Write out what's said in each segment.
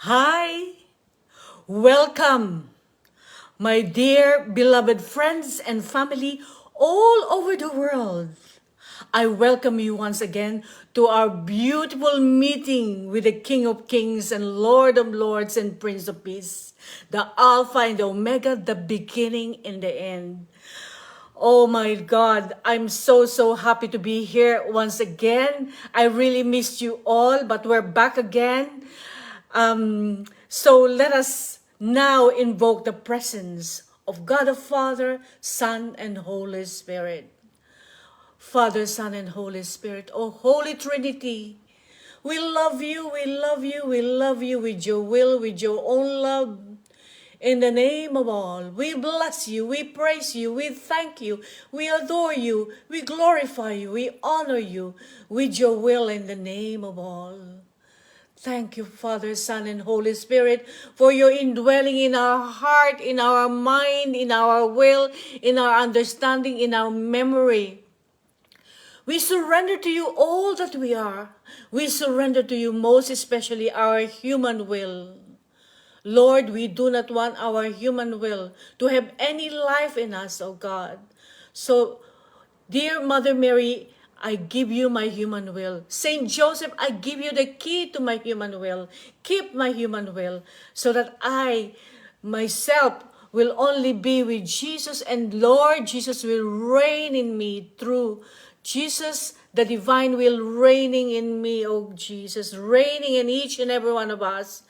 Hi, welcome, my dear beloved friends and family all over the world. I welcome you once again to our beautiful meeting with the King of Kings and Lord of Lords and Prince of Peace, the Alpha and the Omega, the beginning and the end. Oh my God, I'm so happy to be here once again. I really missed you all, but we're back again. So let us now invoke the presence of God the Father, Son, and Holy Spirit. Father, Son, and Holy Spirit, oh Holy Trinity, we love you, we love you, we love you with your will, with your own love. In the name of all, we bless you, we praise you, we thank you, we adore you, we glorify you, we honor you with your will in the name of all. Thank you, Father, Son, and Holy Spirit, for your indwelling in our heart, in our mind, in our will, in our understanding, in our memory. We surrender to you all that we are. We surrender to you most especially our human will. Lord, we do not want our human will to have any life in us, oh God. So, dear Mother Mary, I give you my human will. Saint Joseph, I give you the key to my human will. Keep my human will so that I, myself, will only be with Jesus, and Lord Jesus will reign in me through Jesus, the divine will reigning in me, oh Jesus, reigning in each and every one of us.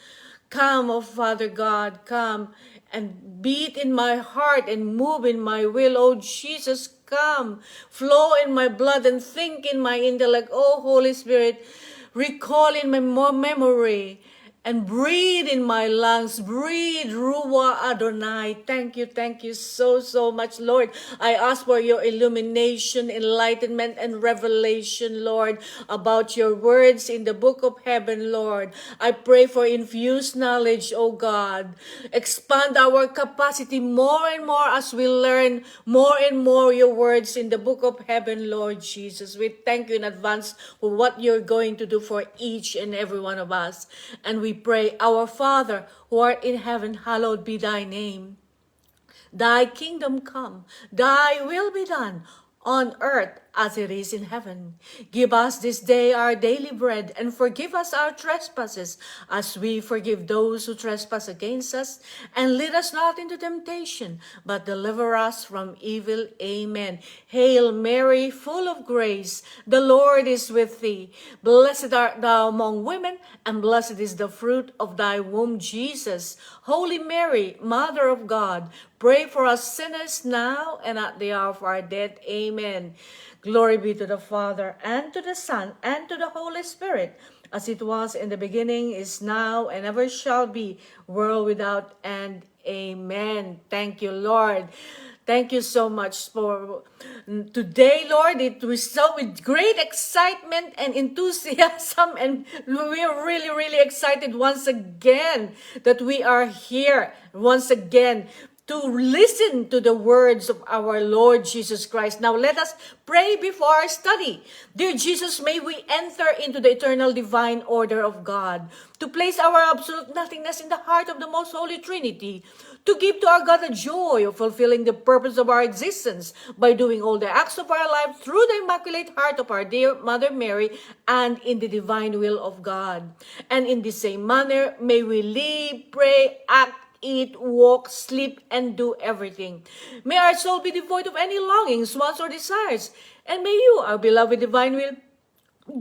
Come, oh Father God, come and beat in my heart and move in my will. Oh Jesus, come, flow in my blood and think in my intellect. Oh Holy Spirit, recall in my memory and breathe in my lungs. Breathe, Ruwa Adonai. Thank you so much, Lord. I ask for your illumination, enlightenment, and revelation, Lord, about your words in the book of heaven, Lord. I pray for infused knowledge, oh God. Expand our capacity more and more as we learn more and more your words in the book of heaven, Lord Jesus. We thank you in advance for what you're going to do for each and every one of us. And we pray, our Father, who art in heaven, hallowed be thy name. Thy kingdom come, thy will be done on earth as it is in heaven. Give us this day our daily bread, and forgive us our trespasses as we forgive those who trespass against us. And lead us not into temptation, but deliver us from evil. Amen. Hail Mary, full of grace, the Lord is with thee. Blessed art thou among women, and blessed is the fruit of thy womb, Jesus. Holy Mary, Mother of God, pray for us sinners now and at the hour of our death. Amen. Glory be to the Father, and to the Son, and to the Holy Spirit, as it was in the beginning, is now, and ever shall be, world without end. Amen. Thank you, Lord. Thank you so much for today, Lord. It was so with great excitement and enthusiasm, and we are really excited once again that we are here once again to listen to the words of our Lord Jesus Christ. Now let us pray before our study. Dear Jesus, may we enter into the eternal divine order of God, to place our absolute nothingness in the heart of the most holy Trinity, to give to our God the joy of fulfilling the purpose of our existence by doing all the acts of our life through the Immaculate Heart of our dear Mother Mary and in the divine will of God. And in the same manner, may we live, pray, act, eat, walk, sleep, and do everything. May our soul be devoid of any longings, wants, or desires. And may you, our beloved divine will,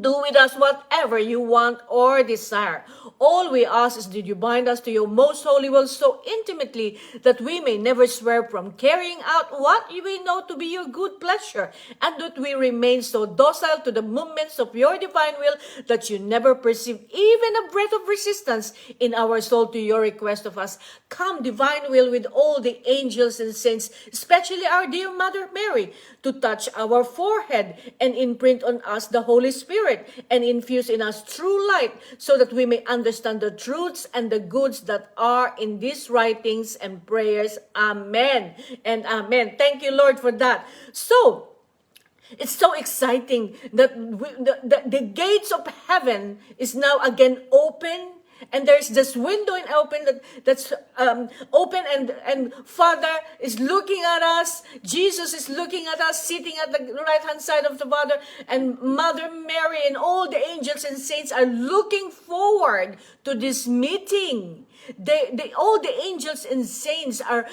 do with us whatever you want or desire. All we ask is that you bind us to your most holy will so intimately that we may never swerve from carrying out what we know to be your good pleasure, and that we remain so docile to the movements of your divine will that you never perceive even a breath of resistance in our soul to your request of us. Come, divine will, with all the angels and saints, especially our dear Mother Mary, to touch our forehead and imprint on us the Holy Spirit and infuse in us true light, so that we may understand the truths and the goods that are in these writings and prayers. Amen and amen. Thank you, Lord, for that. So, it's so exciting that the gates of heaven is now again open, And there's this window in open that's open, and Father is looking at us. Jesus is looking at us, sitting at the right hand side of the Father, and Mother Mary and all the angels and saints are looking forward to this meeting. All the angels and saints are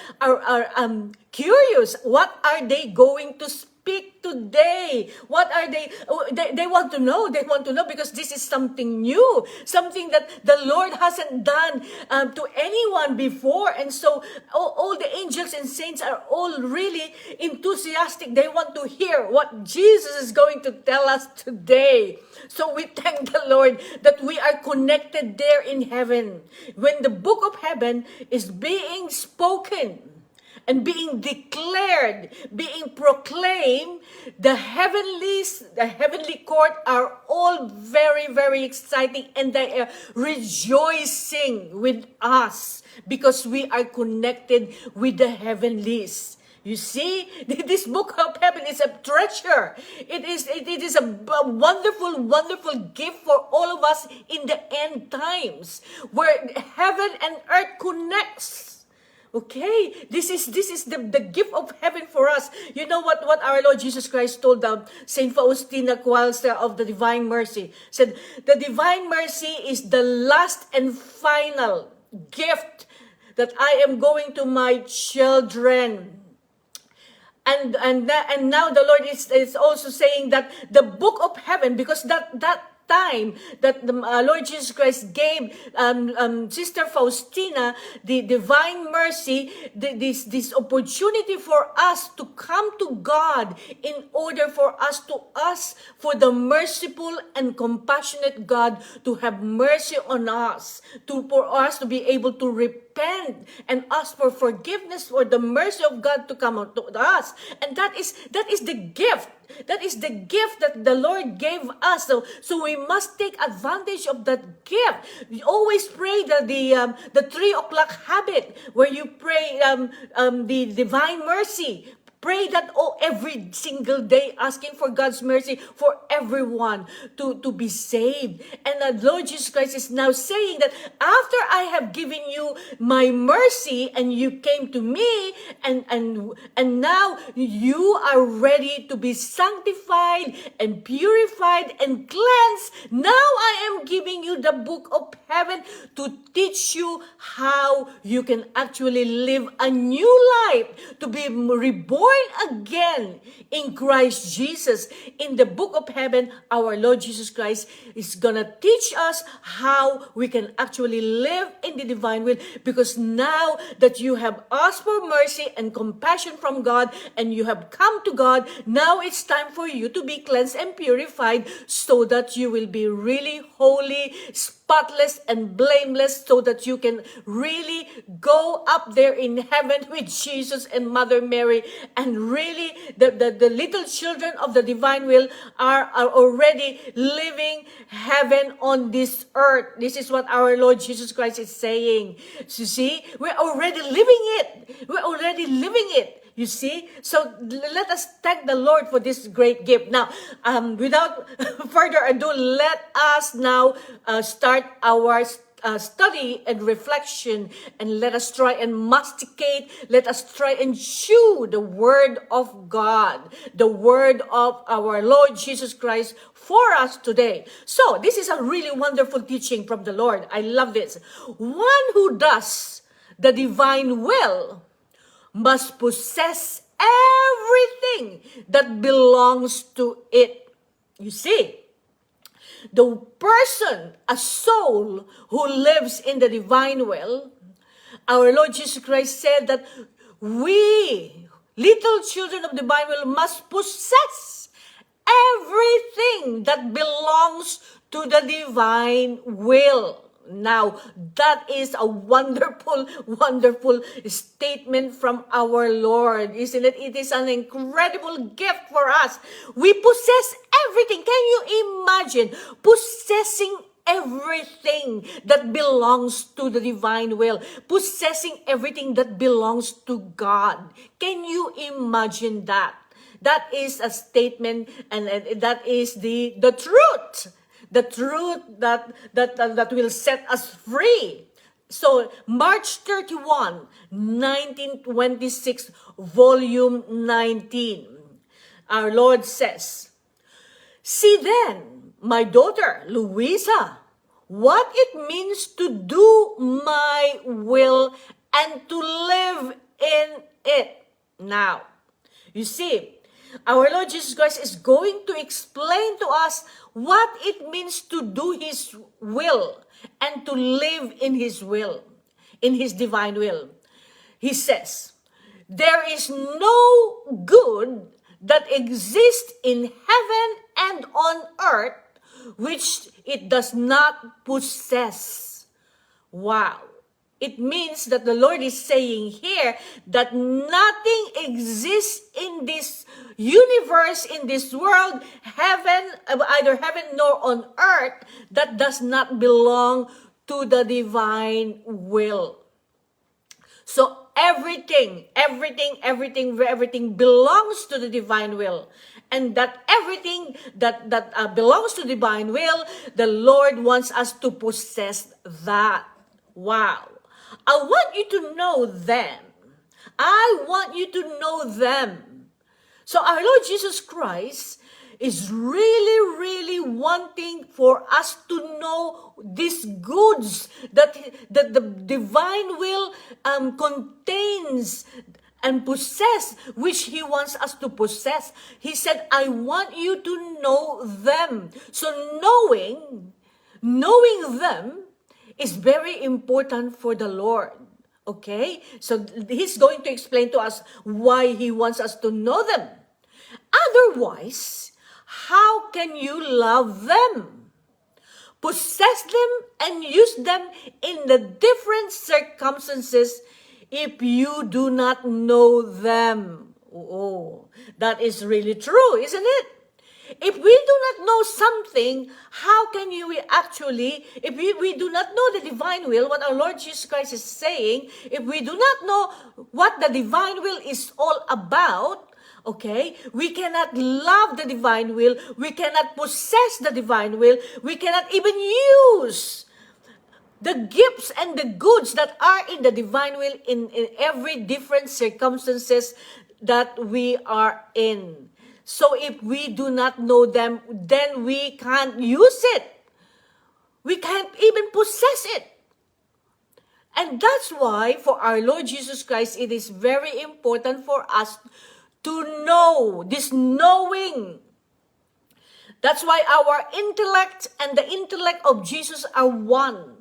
curious. What are they going to speak today? What are they want to know. They want to know because this is something new, something that the Lord hasn't done to anyone before. And so all the angels and saints are all really enthusiastic. They want to hear what Jesus is going to tell us today. So we thank the Lord that we are connected there in heaven. When the book of heaven is being spoken and being declared, being proclaimed, the heavenly court are all very, very exciting, and they are rejoicing with us because we are connected with the heavenlies. You see, this book of heaven is a treasure. It is a wonderful, wonderful gift for all of us in the end times, where heaven and earth connects. Okay, this is the gift of heaven for us. You know what our Lord Jesus Christ told Saint Faustina Kowalska of the Divine Mercy, said, the Divine Mercy is the last and final gift that I am going to my children. And now the Lord is also saying that the book of heaven, because that time that the Lord Jesus Christ gave Sister Faustina the Divine Mercy, this opportunity for us to come to God in order for us to ask for the merciful and compassionate God to have mercy on us, for us to be able to repent and ask for forgiveness, for the mercy of God to come to us. And that is the gift. That is the gift that the Lord gave us. So we must take advantage of that gift. We always pray the 3 o'clock habit, where you pray the Divine Mercy. Pray that every single day, asking for God's mercy for everyone to be saved. And the Lord Jesus Christ is now saying that after I have given you my mercy and you came to me, and now you are ready to be sanctified and purified and cleansed. Now I am giving you the book of heaven to teach you how you can actually live a new life, to be reborn again in Christ Jesus. In the book of heaven, our Lord Jesus Christ is gonna teach us how we can actually live in the divine will, because now that you have asked for mercy and compassion from God and you have come to God, now it's time for you to be cleansed and purified so that you will be really holy, spotless and blameless, so that you can really go up there in heaven with Jesus and Mother Mary. And really the little children of the divine will are already living heaven on this earth. This is what our Lord Jesus Christ is saying. So you see, we're already living it. We're already living it. You see? So let us thank the Lord for this great gift. Now, without further ado, let us now start our study and reflection, and let us try and masticate, let us try and chew the word of God, the word of our Lord Jesus Christ for us today. So this is a really wonderful teaching from the Lord. I love this. One who does the divine will must possess everything that belongs to it. You see, the person, a soul who lives in the divine will, our Lord Jesus Christ said that we, little children of the divine will, must possess everything that belongs to the divine will. Now, that is a wonderful, wonderful statement from our Lord, isn't it? It is an incredible gift for us. We possess everything. Can you imagine possessing everything that belongs to the divine will, possessing everything that belongs to God? Can you imagine that? That is a statement, and that is the truth. the truth that will set us free. So, March 31, 1926, volume 19. Our Lord says, "See then, my daughter Louisa, what it means to do my will and to live in it." Now, you see, our Lord Jesus Christ is going to explain to us what it means to do His will and to live in His will, in His divine will. He says, "There is no good that exists in heaven and on earth which it does not possess." Wow. It means that the Lord is saying here that nothing exists in this universe, in this world, heaven, either heaven nor on earth, that does not belong to the divine will. So everything belongs to the divine will. And that everything that belongs to the divine will, the Lord wants us to possess that. Wow. I want you to know them. I want you to know them. So our Lord Jesus Christ is really wanting for us to know these goods that the divine will contains and possess, which He wants us to possess. He said, "I want you to know them." So knowing them is very important for the Lord. Okay? So He's going to explain to us why He wants us to know them. Otherwise, how can you love them, possess them, and use them in the different circumstances if you do not know them? Oh, that is really true, isn't it? If we do not know something, how can you actually, if we do not know the divine will, what our Lord Jesus Christ is saying, if we do not know what the divine will is all about, okay, we cannot love the divine will, we cannot possess the divine will, we cannot even use the gifts and the goods that are in the divine will in every different circumstances that we are in. So if we do not know them, then we can't use it. We can't even possess it. And that's why for our Lord Jesus Christ, it is very important for us to know, this knowing. That's why our intellect and the intellect of Jesus are one.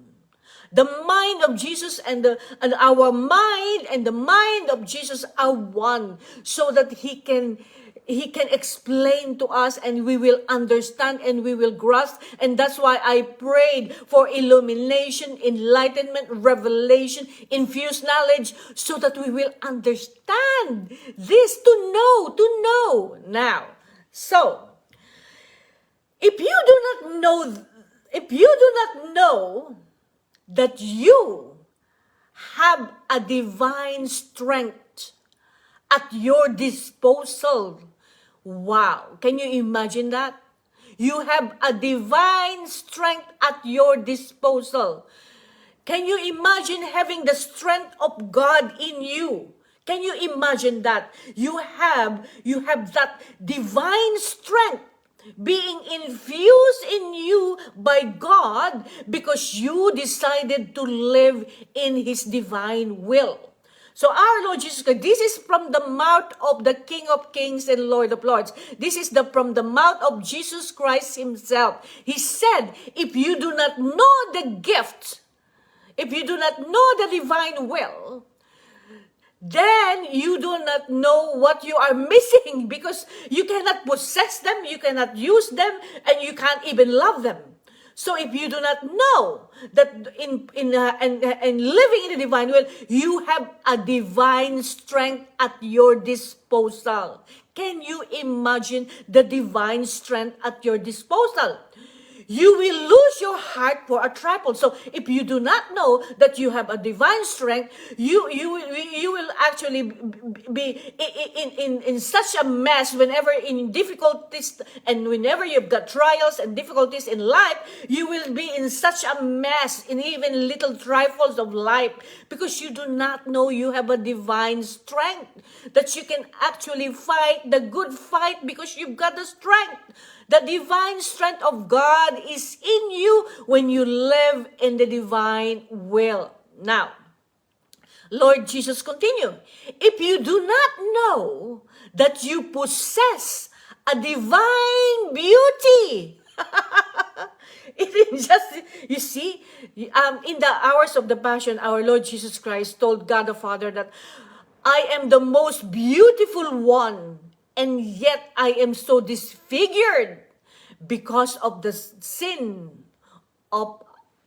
The mind of Jesus and our mind and the mind of Jesus are one, so that He can explain to us and we will understand and we will grasp. And that's why I prayed for illumination, enlightenment, revelation, infused knowledge, so that we will understand this, to know. Now, so, if you do not know that you have a divine strength at your disposal. Wow. Can you imagine that? You have a divine strength at your disposal. Can you imagine having the strength of God in you? Can you imagine that? You have that divine strength being infused in you by God because you decided to live in His divine will. So our Lord Jesus Christ, this is from the mouth of the King of Kings and Lord of Lords. This is from the mouth of Jesus Christ Himself. He said, if you do not know the gift, if you do not know the divine will, then you do not know what you are missing, because you cannot possess them, you cannot use them, and you can't even love them. So if you do not know that in living in the divine will, you have a divine strength at your disposal. Can you imagine the divine strength at your disposal? you will lose your heart for a trifle. So if you do not know that you have a divine strength, you will actually be in such a mess whenever in difficulties, and whenever you've got trials and difficulties in life, you will be in such a mess in even little trifles of life, because you do not know you have a divine strength, that you can actually fight the good fight because you've got the strength. The divine strength of God is in you when you live in the divine will. Now, Lord Jesus continued, if you do not know that you possess a divine beauty, it is just, you see, in the hours of the Passion, our Lord Jesus Christ told God the Father that I am the most beautiful one, and yet I am so disfigured because of the sin of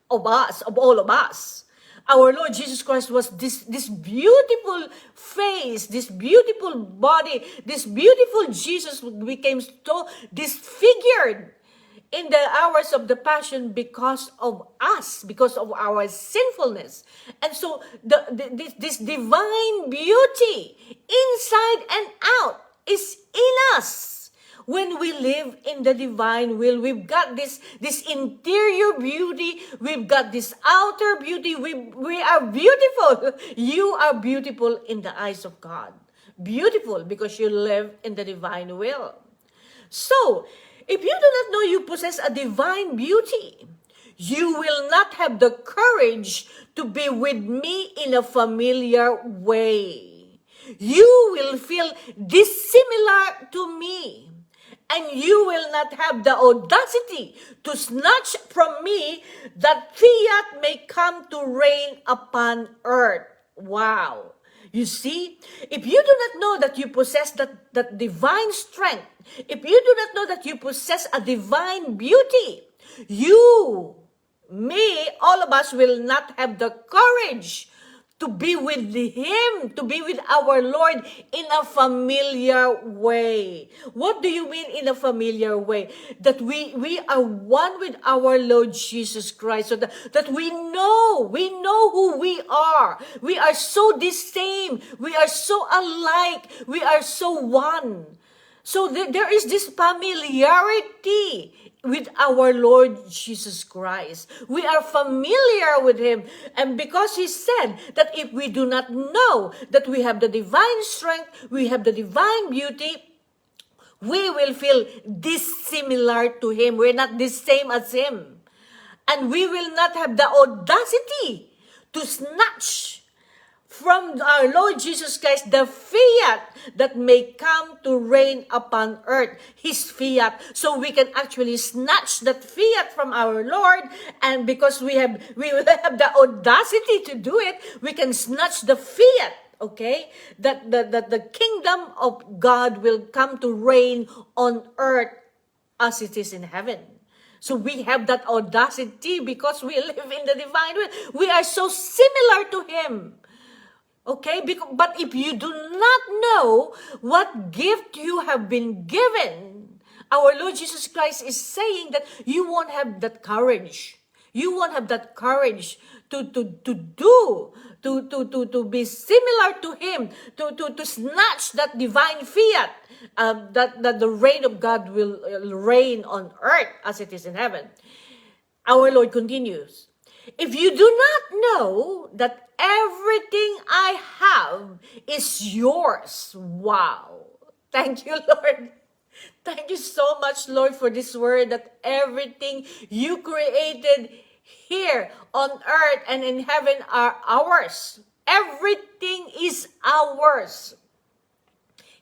us, of all of us. Our Lord Jesus Christ was this beautiful face, this beautiful body, this beautiful Jesus became so disfigured in the hours of the Passion because of us, because of our sinfulness. And so this divine beauty inside and out is in us. When we live in the divine will, we've got this interior beauty, we've got this outer beauty, we are beautiful. You are beautiful in the eyes of God. Beautiful because you live in the divine will. So, if you do not know you possess a divine beauty, you will not have the courage to be with me in a familiar way. You will feel dissimilar to me. And you will not have the audacity to snatch from me that fiat may come to reign upon earth. Wow. You see, if you do not know that you possess that divine strength, if you do not know that you possess a divine beauty, you, me, all of us will not have the courage to be with Him, to be with our Lord in a familiar way. What do you mean in a familiar way? That we are one with our Lord Jesus Christ, so that we know who we are. We are so the same. We are so alike. We are so one. So there is this familiarity with our Lord Jesus Christ. We are familiar with Him. And because He said that if we do not know that we have the divine strength, we have the divine beauty, we will feel dissimilar to Him. We're not the same as Him. And we will not have the audacity to snatch from our Lord Jesus Christ the fiat that may come to reign upon earth, His fiat. So we can actually snatch that fiat from our Lord, and because we will have the audacity to do it, we can snatch the fiat, okay? That the kingdom of God will come to reign on earth as it is in heaven. So we have that audacity because we live in the divine will. We are so similar to Him. Okay, but if you do not know what gift you have been given, our Lord Jesus Christ is saying that you won't have that courage. You won't have that courage to be similar to Him, to snatch that divine fiat, that the reign of God will reign on earth as it is in heaven. Our Lord continues, if you do not know that everything I have is yours. Wow. Thank you, Lord. Thank you so much, Lord, for this word that everything you created here on earth and in heaven are ours. Everything is ours.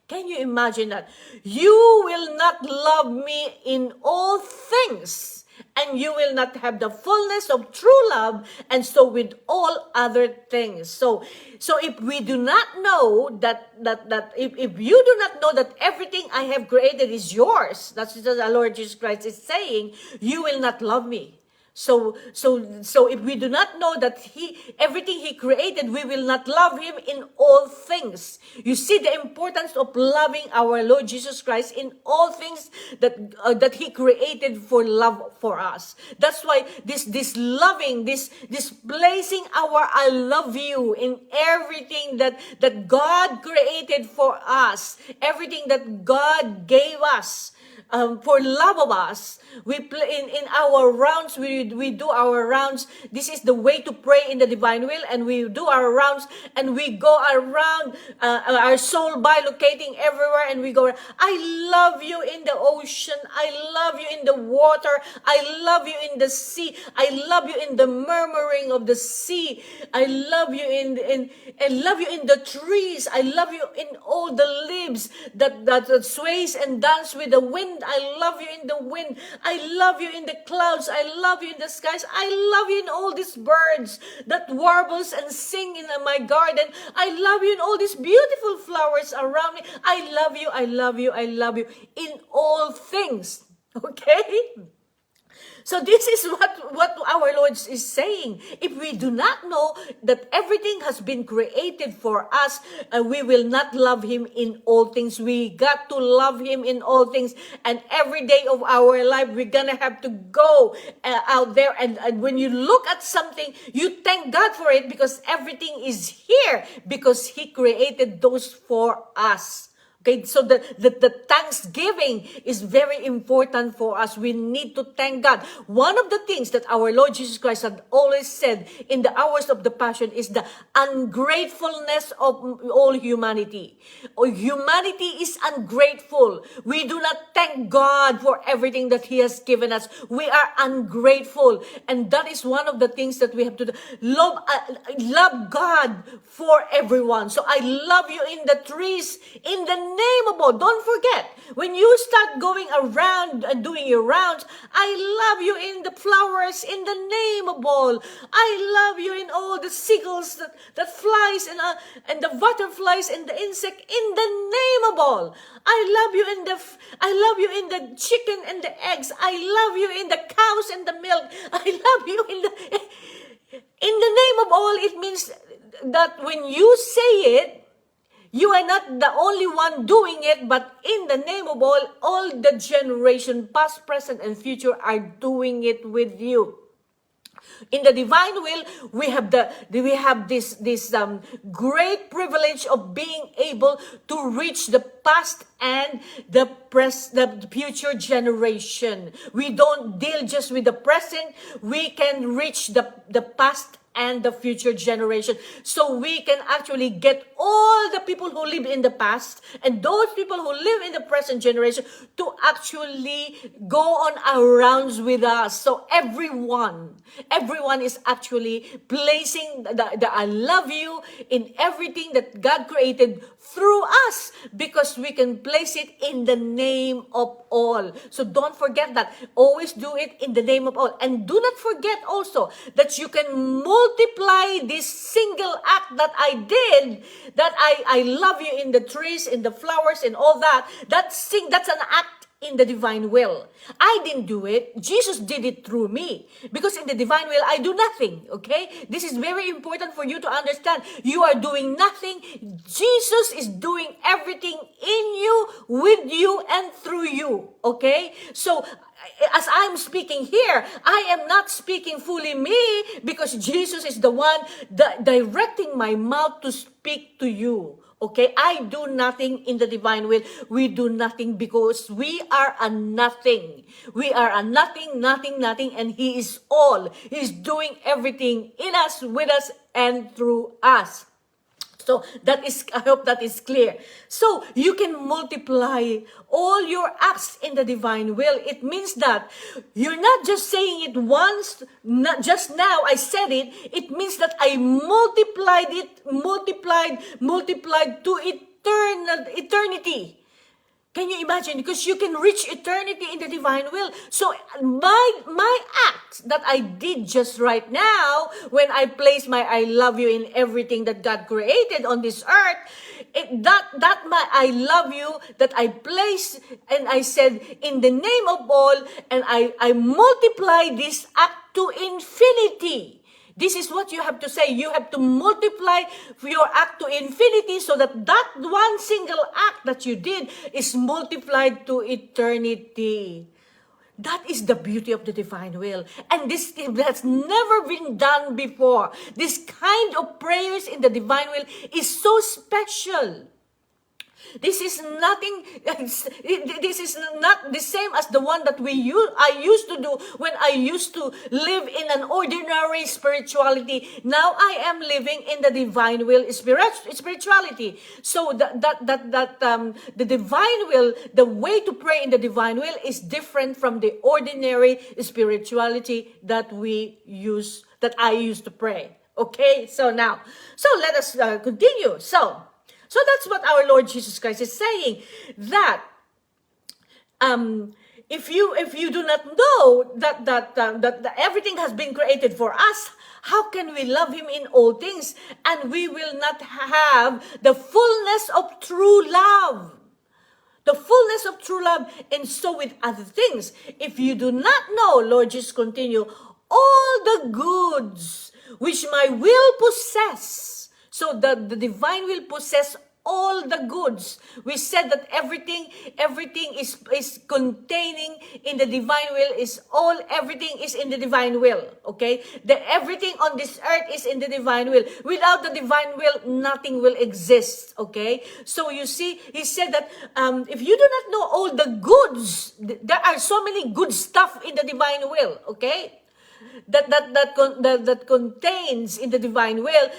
Can you imagine that? You will not love me in all things, and you will not have the fullness of true love, and so with all other things. So if we do not know if you do not know that everything I have created is yours, that's what the Lord Jesus Christ is saying, you will not love me. So if we do not know that everything he created, we will not love him in all things. You see the importance of loving our Lord Jesus Christ in all things that he created for love for us. That's why this loving, this placing our I love you in everything that God created for us, everything that God gave us. For love of us, we play in our rounds. We do our rounds. This is the way to pray in the divine will, and we do our rounds, and we go around our soul bilocating everywhere, and we go. I love you in the ocean. I love you in the water. I love you in the sea. I love you in the murmuring of the sea. I love you I love you in the trees. I love you in all the leaves that sways and dance with the wind. I love you in the wind. I love you in the clouds. I love you in the skies. I love you in all these birds that warbles and sing in my garden. I love you in all these beautiful flowers around me. I love you. I love you. I love you in all things. Okay? So this is what our Lord is saying. If we do not know that everything has been created for us, we will not love him in all things. We got to love him in all things. And every day of our life, we're going to have to go out there. And when you look at something, you thank God for it because everything is here because he created those for us. Okay, so the thanksgiving is very important for us. We need to thank God. One of the things that our Lord Jesus Christ had always said in the hours of the Passion is the ungratefulness of all humanity. Humanity is ungrateful. We do not thank God for everything that he has given us. We are ungrateful. And that is one of the things that we have to do. Love God for everyone. So I love you in the trees, in the name of all. Don't forget, when you start going around and doing your rounds, I love you in the flowers in the name of all. I love you in all the seagulls that flies and the butterflies and the insect in the name of all. I love you in the chicken and the eggs. I love you in the cows and the milk. I love you in the name of all. It means that when you say it, you are not the only one doing it, but in the name of all the generation, past, present, and future are doing it with you. In the divine will, we have this great privilege of being able to reach the past and the future generation. We don't deal just with the present. We can reach the past and the future generation. So we can actually get all the people who live in the past and those people who live in the present generation to actually go on our rounds with us. So everyone is actually placing the I love you in everything that God created through us because we can place it in the name of all. So don't forget that. Always do it in the name of all. And do not forget also that you can multiply this single act that I did, that I love you in the trees, in the flowers, and all that. That's an act in the divine will. I didn't do it. Jesus did it through me. Because in the divine will, I do nothing. Okay? This is very important for you to understand. You are doing nothing. Jesus is doing everything in you, with you, and through you. Okay? So, as I'm speaking here, I am not speaking fully me because Jesus is the one directing my mouth to speak to you. Okay, I do nothing in the divine will. We do nothing because we are a nothing. We are a nothing, and He is all. He is doing everything in us, with us, and through us. So I hope that is clear. So you can multiply all your acts in the divine will. It means that you're not just saying it once, not just now I said it. It means that I multiplied to eternity. Can you imagine? Because you can reach eternity in the divine will. So my act that I did just right now, when I place my I love you in everything that God created on this earth, my I love you that I placed and I said in the name of all, and I multiply this act to infinity. This is what you have to say. You have to multiply your act to infinity so that that one single act that you did is multiplied to eternity. That is the beauty of the divine will. And this has never been done before. This kind of prayers in the divine will is so special. This is nothing, this is not the same as the one that I used to do when I used to live in an ordinary spirituality. Now I am living in the divine will spirituality. So the divine will, the way to pray in the divine will is different from the ordinary spirituality that I used to pray. Okay, so let us continue. So that's what our Lord Jesus Christ is saying, that if you do not know that everything has been created for us, how can we love Him in all things and we will not have the fullness of true love? The fullness of true love, and so with other things. If you do not know, Lord Jesus continue, all the goods which my will possess. So the divine will possess all the goods. We said that everything is containing in the divine will, everything is in the divine will. Okay? Everything on this earth is in the divine will. Without the divine will, nothing will exist. Okay? So you see, he said that if you do not know all the goods, there are so many good stuff in the divine will. Okay? That contains in the divine will,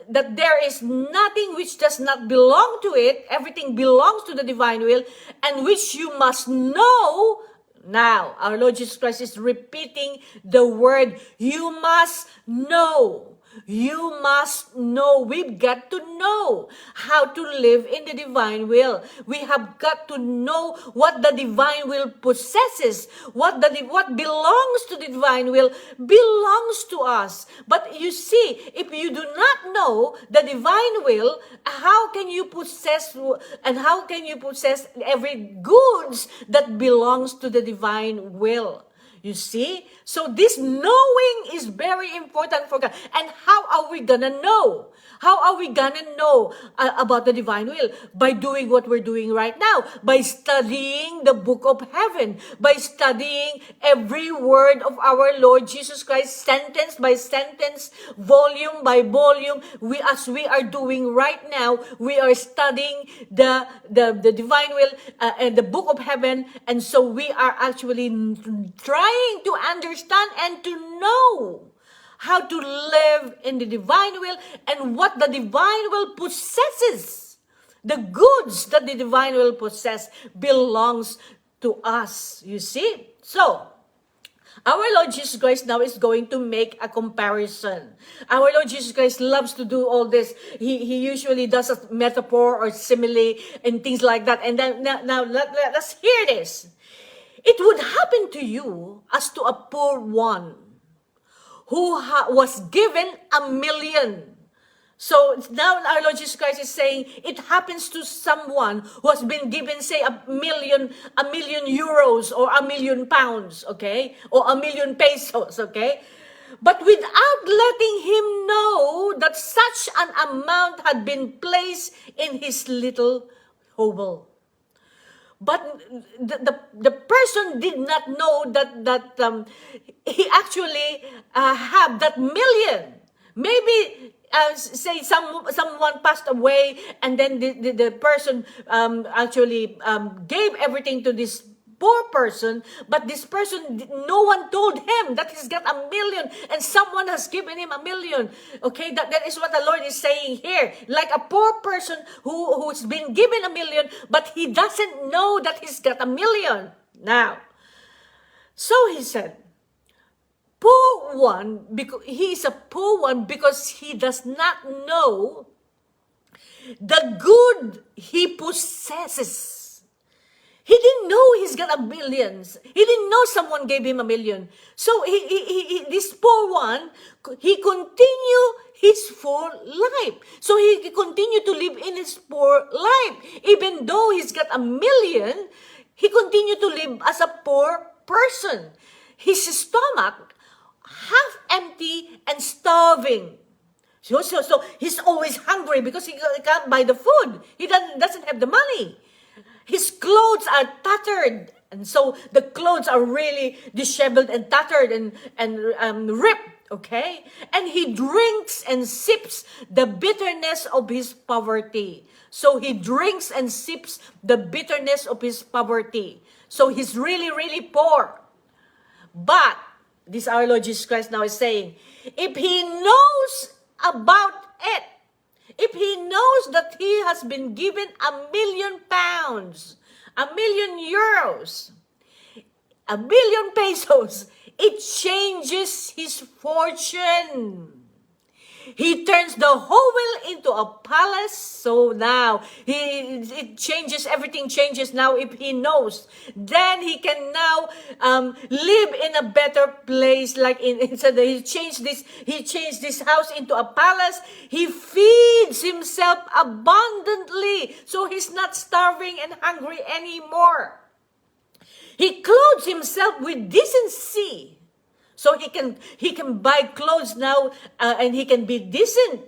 that there is nothing which does not belong to it. Everything belongs to the divine will, and which you must know. Now, our Lord Jesus Christ is repeating the word, you must know. You must know. We've got to know how to live in the divine will. We have got to know what the divine will possesses. What belongs to the divine will belongs to us. But you see, if you do not know the divine will, how can you possess every goods that belongs to the divine will? You see? So this knowing is very important for God. And how are we gonna know? How are we gonna know about the divine will? By doing what we're doing right now. By studying the book of heaven. By studying every word of our Lord Jesus Christ, sentence by sentence, volume by volume. As we are doing right now, we are studying the divine will and the book of heaven. And so we are actually trying to understand and to know how to live in the divine will and what the divine will possesses. The goods that the divine will possess belongs to us, you see? So, our Lord Jesus Christ now is going to make a comparison. Our Lord Jesus Christ loves to do all this. He usually does a metaphor or simile and things like that. And then now let's hear this. It would happen to you as to a poor one who was given 1,000,000. So now our Lord Jesus Christ is saying it happens to someone who has been given, say, 1,000,000 euros or 1,000,000 pounds, okay? Or 1,000,000 pesos, okay? But without letting him know that such an amount had been placed in his little hovel. But the person did not know that he actually have that 1,000,000. Maybe say someone passed away, and then the person actually gave everything to this poor person, but this person, no one told him that he's got 1,000,000 and someone has given him 1,000,000. Okay, that is what the Lord is saying here. Like a poor person who's been given 1,000,000, but he doesn't know that he's got 1,000,000. Now, so he said, poor one, because he is a poor one because he does not know the good he possesses. He didn't know he's got 1,000,000. He didn't know someone gave him 1,000,000. So this poor one, he continued his poor life. So he continued to live in his poor life. Even though he's got 1,000,000, he continued to live as a poor person. His stomach half empty and starving. So he's always hungry because he can't buy the food. He doesn't have the money. His clothes are tattered. And so the clothes are really disheveled and tattered and ripped. Okay? And he drinks and sips the bitterness of his poverty. So he drinks and sips the bitterness of his poverty. So he's really, really poor. But, this our Lord Jesus Christ now is saying, if he knows about it, if he knows that he has been given £1,000,000, €1,000,000, £1,000,000, it changes his fortune. He turns the hovel into a palace. So now, it changes, everything changes now if he knows. Then he can now live in a better place. Like so he changed this house into a palace. He feeds himself abundantly. So he's not starving and hungry anymore. He clothes himself with decency. So he can buy clothes now and he can be decent,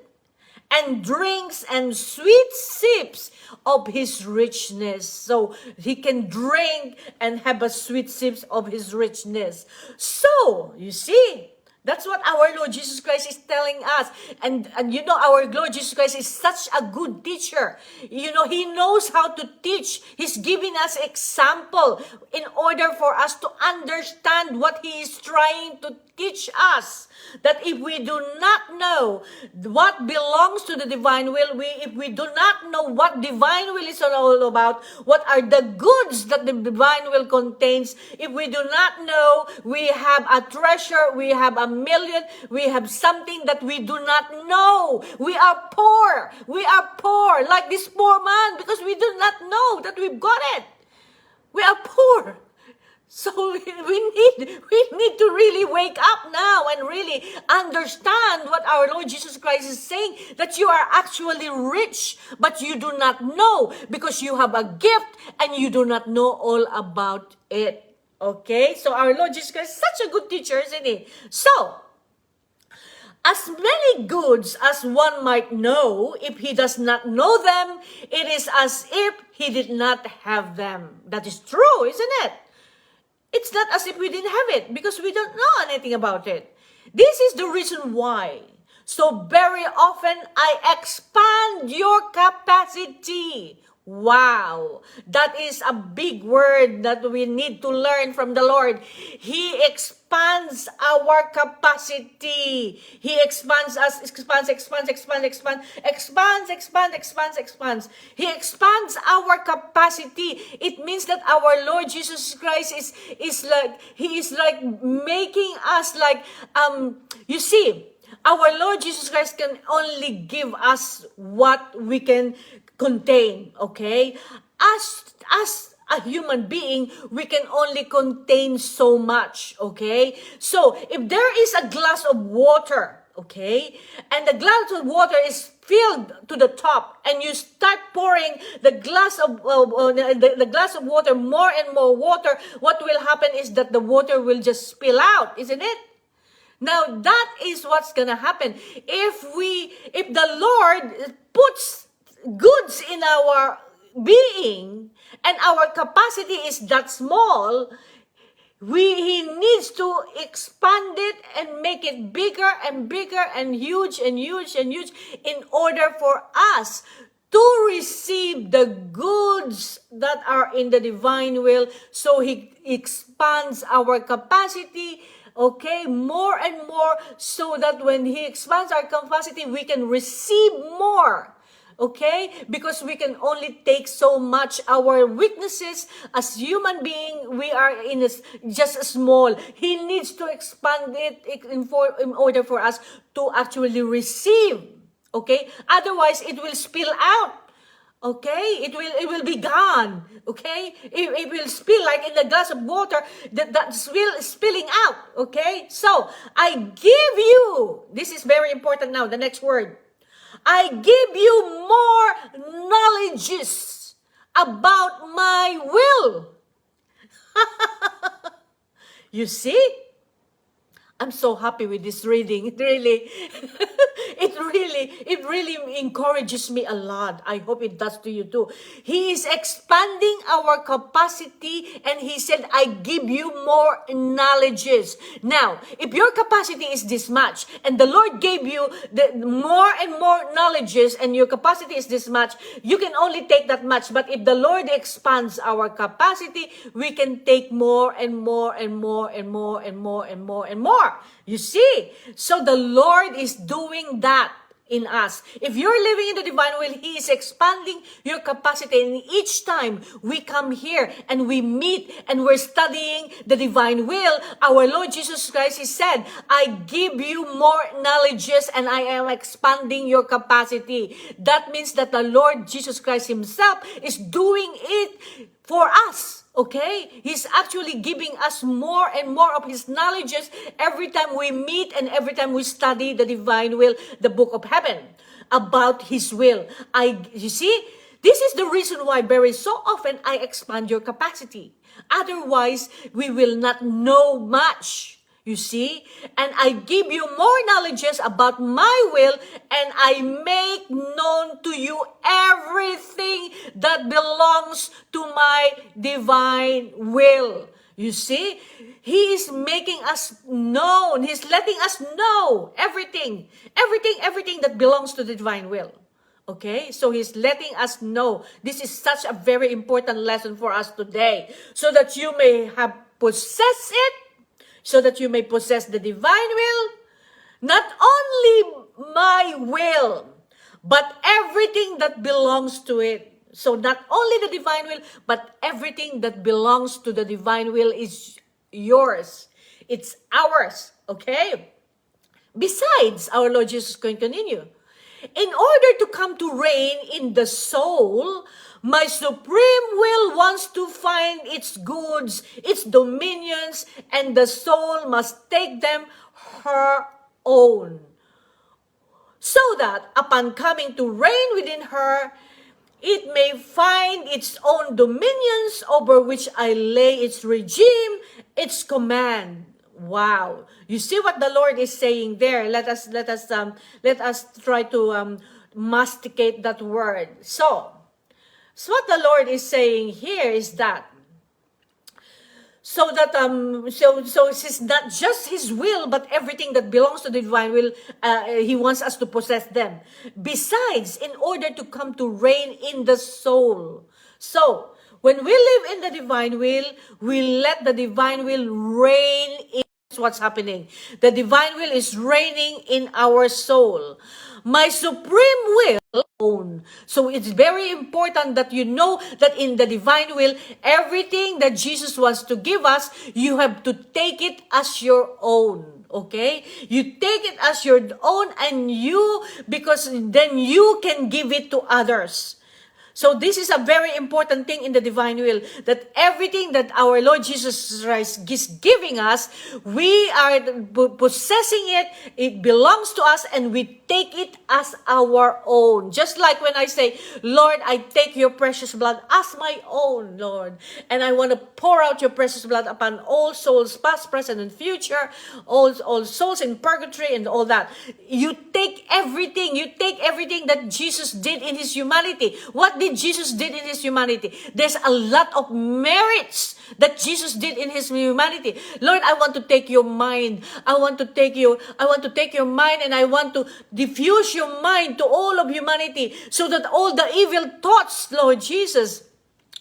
and drinks and sweet sips of his richness. So he can drink and have a sweet sips of his richness. So you see, that's what our Lord Jesus Christ is telling us. And you know, our Lord Jesus Christ is such a good teacher. You know, he knows how to teach. He's giving us example in order for us to understand what he is trying to teach us. That if we do not know what belongs to the divine will, if we do not know what divine will is all about, what are the goods that the divine will contains, if we do not know, we have a treasure, we have a million, we have something that we do not know. We are poor. We are poor, like this poor man, because we do not know that we've got it. We are poor. So we need to really wake up now and really understand what our Lord Jesus Christ is saying, that you are actually rich, but you do not know because you have a gift and you do not know all about it. Okay? So our Lord Jesus Christ is such a good teacher, isn't he? So, as many goods as one might know, if he does not know them, it is as if he did not have them. That is true, isn't it? It's not as if we didn't have it because we don't know anything about it. This is the reason why. So very often I expand your capacity. Wow, that is a big word that we need to learn from the Lord. He expands our capacity. He expands us, expands. He expands our capacity. It means that our Lord Jesus Christ is like making us like, you see, our Lord Jesus Christ can only give us what we can contain, okay? As a human being, we can only contain so much, okay? So, if there is a glass of water, okay, and the glass of water is filled to the top, and you start pouring the glass of water, more and more water, what will happen is that the water will just spill out, isn't it? Now, that is what's gonna happen. If the Lord puts goods in our being and our capacity is that small, he needs to expand it and make it bigger and bigger and huge in order for us to receive the goods that are in the divine will. So he expands our capacity, okay, more and more, so that when he expands our capacity, we can receive more. Okay? Because we can only take so much. Our weaknesses as human being, we are just small. He needs to expand it in order for us to actually receive. Okay? Otherwise, it will spill out. Okay? It will be gone. Okay? It will spill like in the glass of water that's spilling out. Okay? So, I give you, this is very important now, the next word. I give you more knowledges about my will. You see? I'm so happy with this reading. It really encourages me a lot. I hope it does to you too. He is expanding our capacity, and he said, I give you more knowledges. Now, if your capacity is this much, and the Lord gave you the more and more knowledges, and your capacity is this much, you can only take that much. But if the Lord expands our capacity, we can take more and more and more and more and more and more and more. You see? So the Lord is doing that in us. If you're living in the divine will, He is expanding your capacity. And each time we come here and we meet and we're studying the divine will, our Lord Jesus Christ has said, I give you more knowledges and I am expanding your capacity. That means that the Lord Jesus Christ Himself is doing it for us. Okay? He's actually giving us more and more of His knowledges every time we meet and every time we study the divine will, the book of heaven, about His will. You see, this is the reason why very so often I expand your capacity. Otherwise, we will not know much. You see? And I give you more knowledges about my will, and I make known to you everything that belongs to my divine will. You see? He is making us known. He's letting us know everything that belongs to the divine will. Okay? So He's letting us know. This is such a very important lesson for us today, so that you may have possessed it, so that you may possess the divine will, not only my will, but everything that belongs to it. So not only the divine will, but everything that belongs to the divine will is yours. It's ours, okay? Besides, our Lord Jesus is going to continue. In order to come to reign in the soul, my supreme will wants to find its goods, its dominions, and the soul must take them her own. So that upon coming to reign within her, it may find its own dominions over which I lay its regime, its command. Wow. You see what the Lord is saying there. Let us try to masticate that word. So what the Lord is saying here is that so it's not just His will, but everything that belongs to the divine will, He wants us to possess them. Besides, in order to come to reign in the soul. So when we live in the divine will, we let the divine will reign in. What's happening? The divine will is reigning in our soul. My supreme will own. So it's very important that you know that in the divine will, everything that Jesus wants to give us, you have to take it as your own. Okay? You take it as your own, and because then you can give it to others. So this is a very important thing in the divine will, that everything that our Lord Jesus Christ is giving us, we are possessing it, it belongs to us, and we take it as our own. Just like when I say, Lord, I take your precious blood as my own, Lord. And I want to pour out your precious blood upon all souls, past, present, and future, all souls in purgatory and all that. You take everything that Jesus did in His humanity. What did Jesus did in His humanity? There's a lot of merits that Jesus did in His humanity. Lord, I want to take your mind. I want to take your mind, and I want to diffuse your mind to all of humanity, so that all the evil thoughts, Lord Jesus,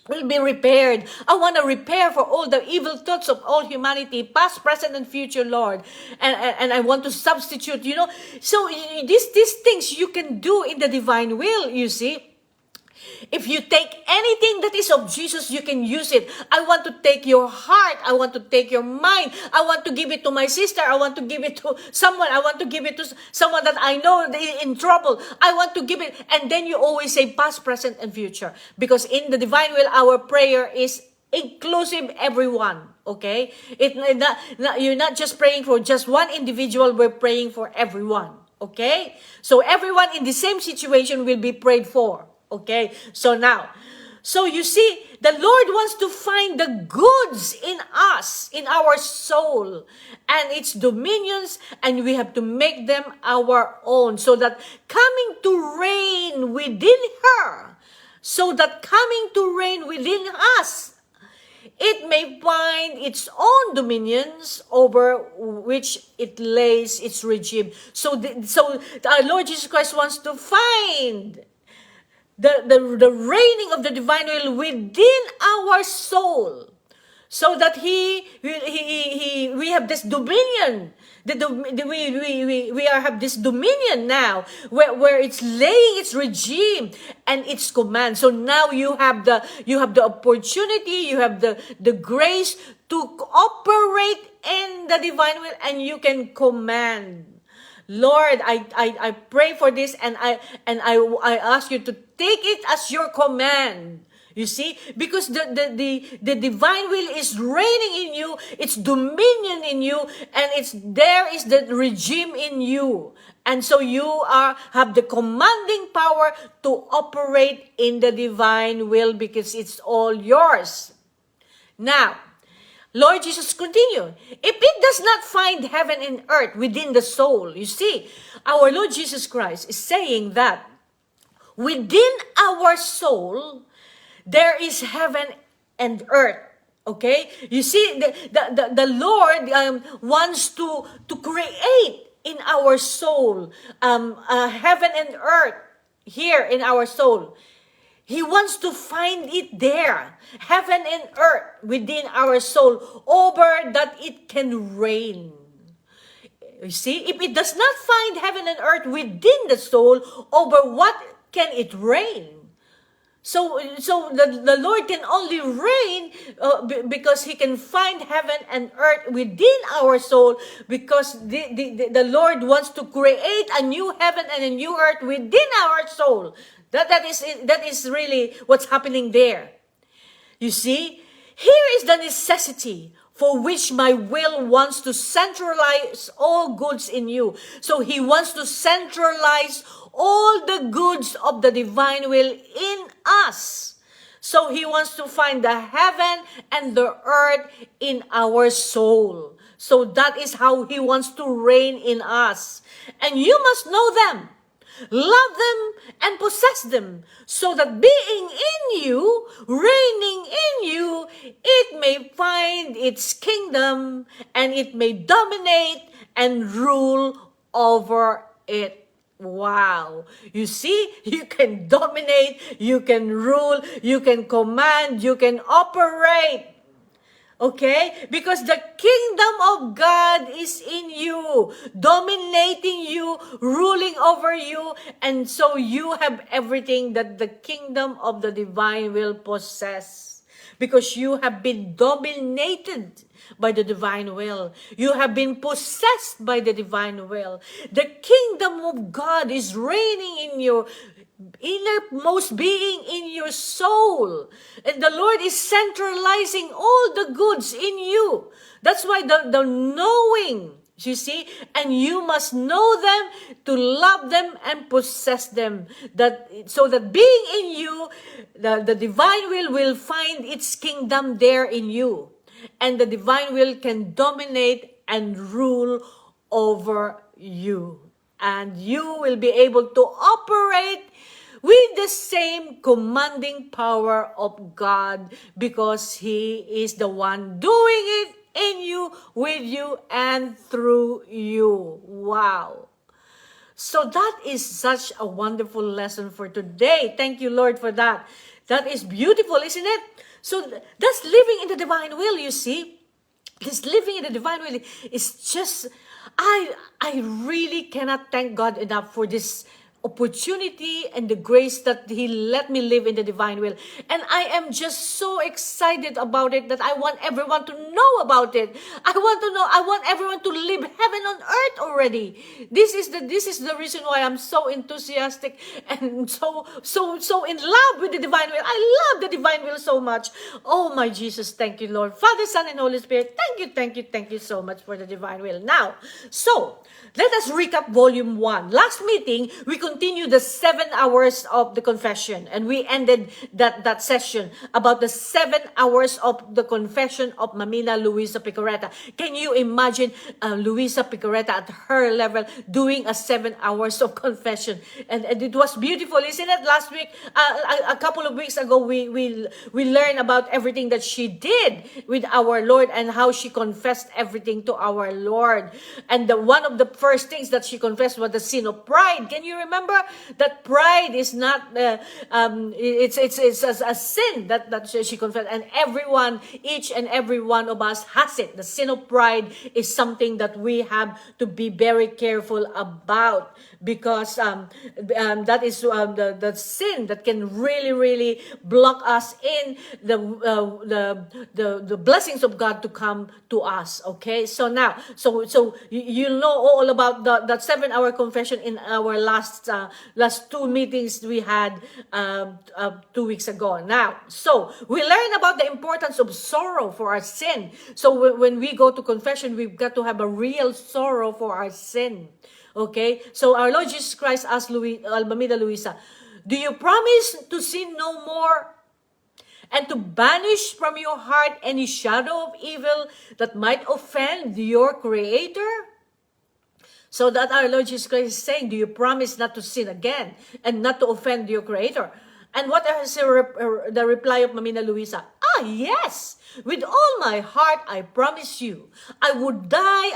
will be repaired. I want to repair for all the evil thoughts of all humanity, past, present, and future, Lord. And I want to substitute, So these things you can do in the divine will, you see. If you take anything that is of Jesus, you can use it. I want to take your heart. I want to take your mind. I want to give it to my sister. I want to give it to someone. I want to give it to someone that I know is in trouble. I want to give it. And then you always say past, present, and future. Because in the divine will, our prayer is inclusive everyone. Okay? You're not just praying for just one individual. We're praying for everyone. Okay? So everyone in the same situation will be prayed for. Okay, so now, So you see, the Lord wants to find the goods in us, in our soul, and its dominions, and we have to make them our own, so that coming to reign within her, us, it may find its own dominions over which it lays its regime. So our Lord Jesus Christ wants to find the reigning of the divine will within our soul, so that we have this dominion. We have this dominion now, where it's laying its regime and its command. So now you have the opportunity, you have the grace to operate in the divine will, and you can command. Lord, I pray for this, and I ask you to take it as your command. You see, because the divine will is reigning in you, it's dominion in you, and there is the regime in you. And so you have the commanding power to operate in the divine will, because it's all yours. Now, Lord Jesus continue. If it does not find heaven and earth within the soul, you see, our Lord Jesus Christ is saying that within our soul, there is heaven and earth. Okay? You see, the Lord wants to create in our soul heaven and earth here in our soul. He wants to find it there, heaven and earth within our soul, over that it can reign. You see, if it does not find heaven and earth within the soul, over what can it reign? So the Lord can only reign because He can find heaven and earth within our soul, because the Lord wants to create a new heaven and a new earth within our soul. That is really what's happening there. You see, here is the necessity for which my will wants to centralize all goods in you. So He wants to centralize all the goods of the divine will in us. So He wants to find the heaven and the earth in our soul. So that is how He wants to reign in us. And you must know them, love them, and possess them, so that being in you, reigning in you, it may find its kingdom, and it may dominate and rule over it. Wow. You see, you can dominate, you can rule, you can command, you can operate. Okay? Because the kingdom of God is in you, dominating you, ruling over you, and so you have everything that the kingdom of the divine will possess. Because you have been dominated by the divine will. You have been possessed by the divine will. The kingdom of God is reigning in your innermost being, in your soul. And the Lord is centralizing all the goods in you. That's why the knowing, you see, and you must know them, to love them and possess them, so that being in you, the divine will find its kingdom there in you, and the divine will can dominate and rule over you, and you will be able to operate with the same commanding power of God, because He is the one doing it in you, with you, and through you. Wow. So that is such a wonderful lesson for today. Thank you, Lord, for that. That is beautiful, isn't it? So that's living in the divine will, you see. This living in the divine will is just, I really cannot thank God enough for this opportunity and the grace that He let me live in the divine will. And I am just so excited about it that I want everyone to know about it. I want everyone to live heaven on earth already. This is the reason why I'm so enthusiastic and so in love with the divine will. I love the divine will so much. Oh my Jesus, thank you, Lord. Father, Son, and Holy Spirit, thank you so much for the divine will. Now, so let us recap volume 1. Last meeting, we continued continue the 7 hours of the confession. And we ended that session about the 7 hours of the confession of Mamina Luisa Picoreta. Can you imagine Luisa Picoreta at her level doing a 7 hours of confession? And it was beautiful, isn't it? Last week, a couple of weeks ago, we learned about everything that she did with our Lord and how she confessed everything to our Lord. And one of the first things that she confessed was the sin of pride. Can you remember that pride is not it's a sin that she confessed, and each and every one of us has it. The sin of pride is something that we have to be very careful about, because that is the sin that can really block us in the blessings of God to come to us. Okay, so now, so you know all about that 7 hour confession in our last 2 meetings we had 2 weeks ago. Now, so we learn about the importance of sorrow for our sin. So when we go to confession, we've got to have a real sorrow for our sin. Okay, so our Lord Jesus Christ asked Mamina Luisa, do you promise to sin no more, and to banish from your heart any shadow of evil that might offend your Creator? So that our Lord Jesus Christ is saying, do you promise not to sin again and not to offend your Creator? And what is the reply of Mamina Luisa? Yes, with all my heart I promise you, I would die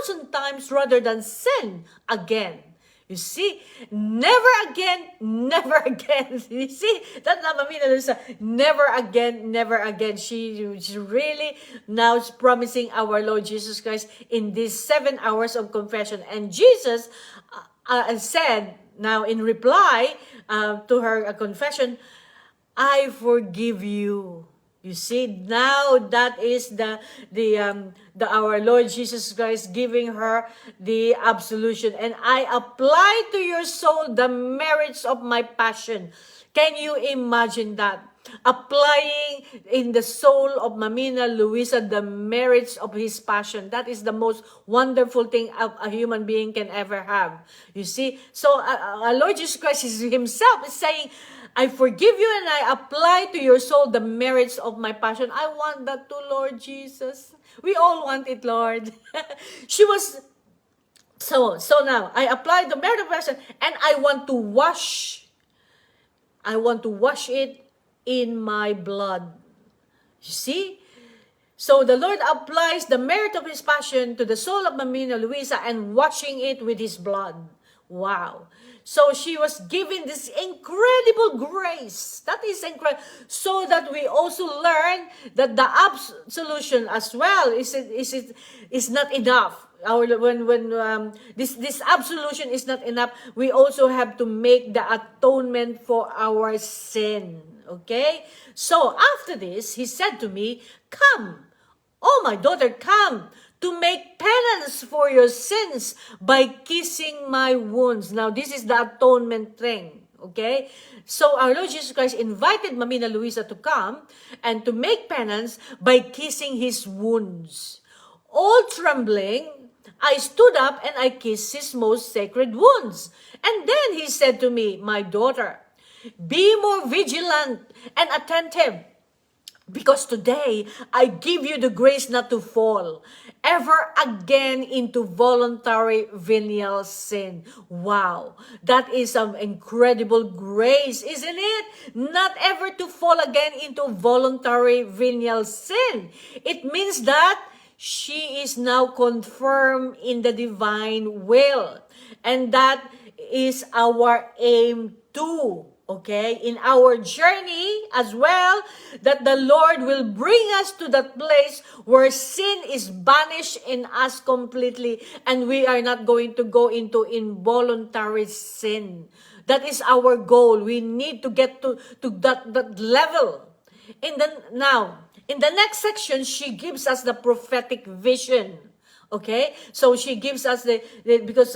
1,000 times rather than sin again. You see, never again, never again. You see, that's not Mamina Luisa. Never again, never again. She's really now promising our Lord Jesus Christ in these 7 hours of confession. And Jesus said, now in reply to her confession, I forgive you. You see, now that is our Lord Jesus Christ giving her the absolution. And I apply to your soul the merits of my passion. Can you imagine that? Applying in the soul of Mamina Luisa the merits of his passion. That is the most wonderful thing a human being can ever have. You see? So our Lord Jesus Christ himself is saying, I forgive you and I apply to your soul the merits of my passion. I want that too, Lord Jesus. We all want it, Lord. So now I apply the merit of passion, and I want to wash it in my blood. You see? So the Lord applies the merit of his passion to the soul of Mamina Luisa and washing it with his blood. Wow. So she was given this incredible grace. That is incredible. So that we also learn that the absolution as well is not enough. This absolution is not enough, we also have to make the atonement for our sin. Okay? So after this, he said to me, come, oh my daughter, come to make penance for your sins by kissing my wounds. Now, this is the atonement thing. Okay? So our Lord Jesus Christ invited Mamina Luisa to come and to make penance by kissing his wounds. All trembling, I stood up and I kissed his most sacred wounds. And then he said to me, my daughter, be more vigilant and attentive, because today I give you the grace not to fall ever again into voluntary venial sin. Wow, that is an incredible grace, isn't it? Not ever to fall again into voluntary venial sin. It means that she is now confirmed in the divine will. And that is our aim too. Okay, in our journey as well, that the Lord will bring us to that place where sin is banished in us completely and we are not going to go into involuntary sin. That is our goal. We need to get to that level. In the next section, she gives us the prophetic vision. Okay, so she gives us because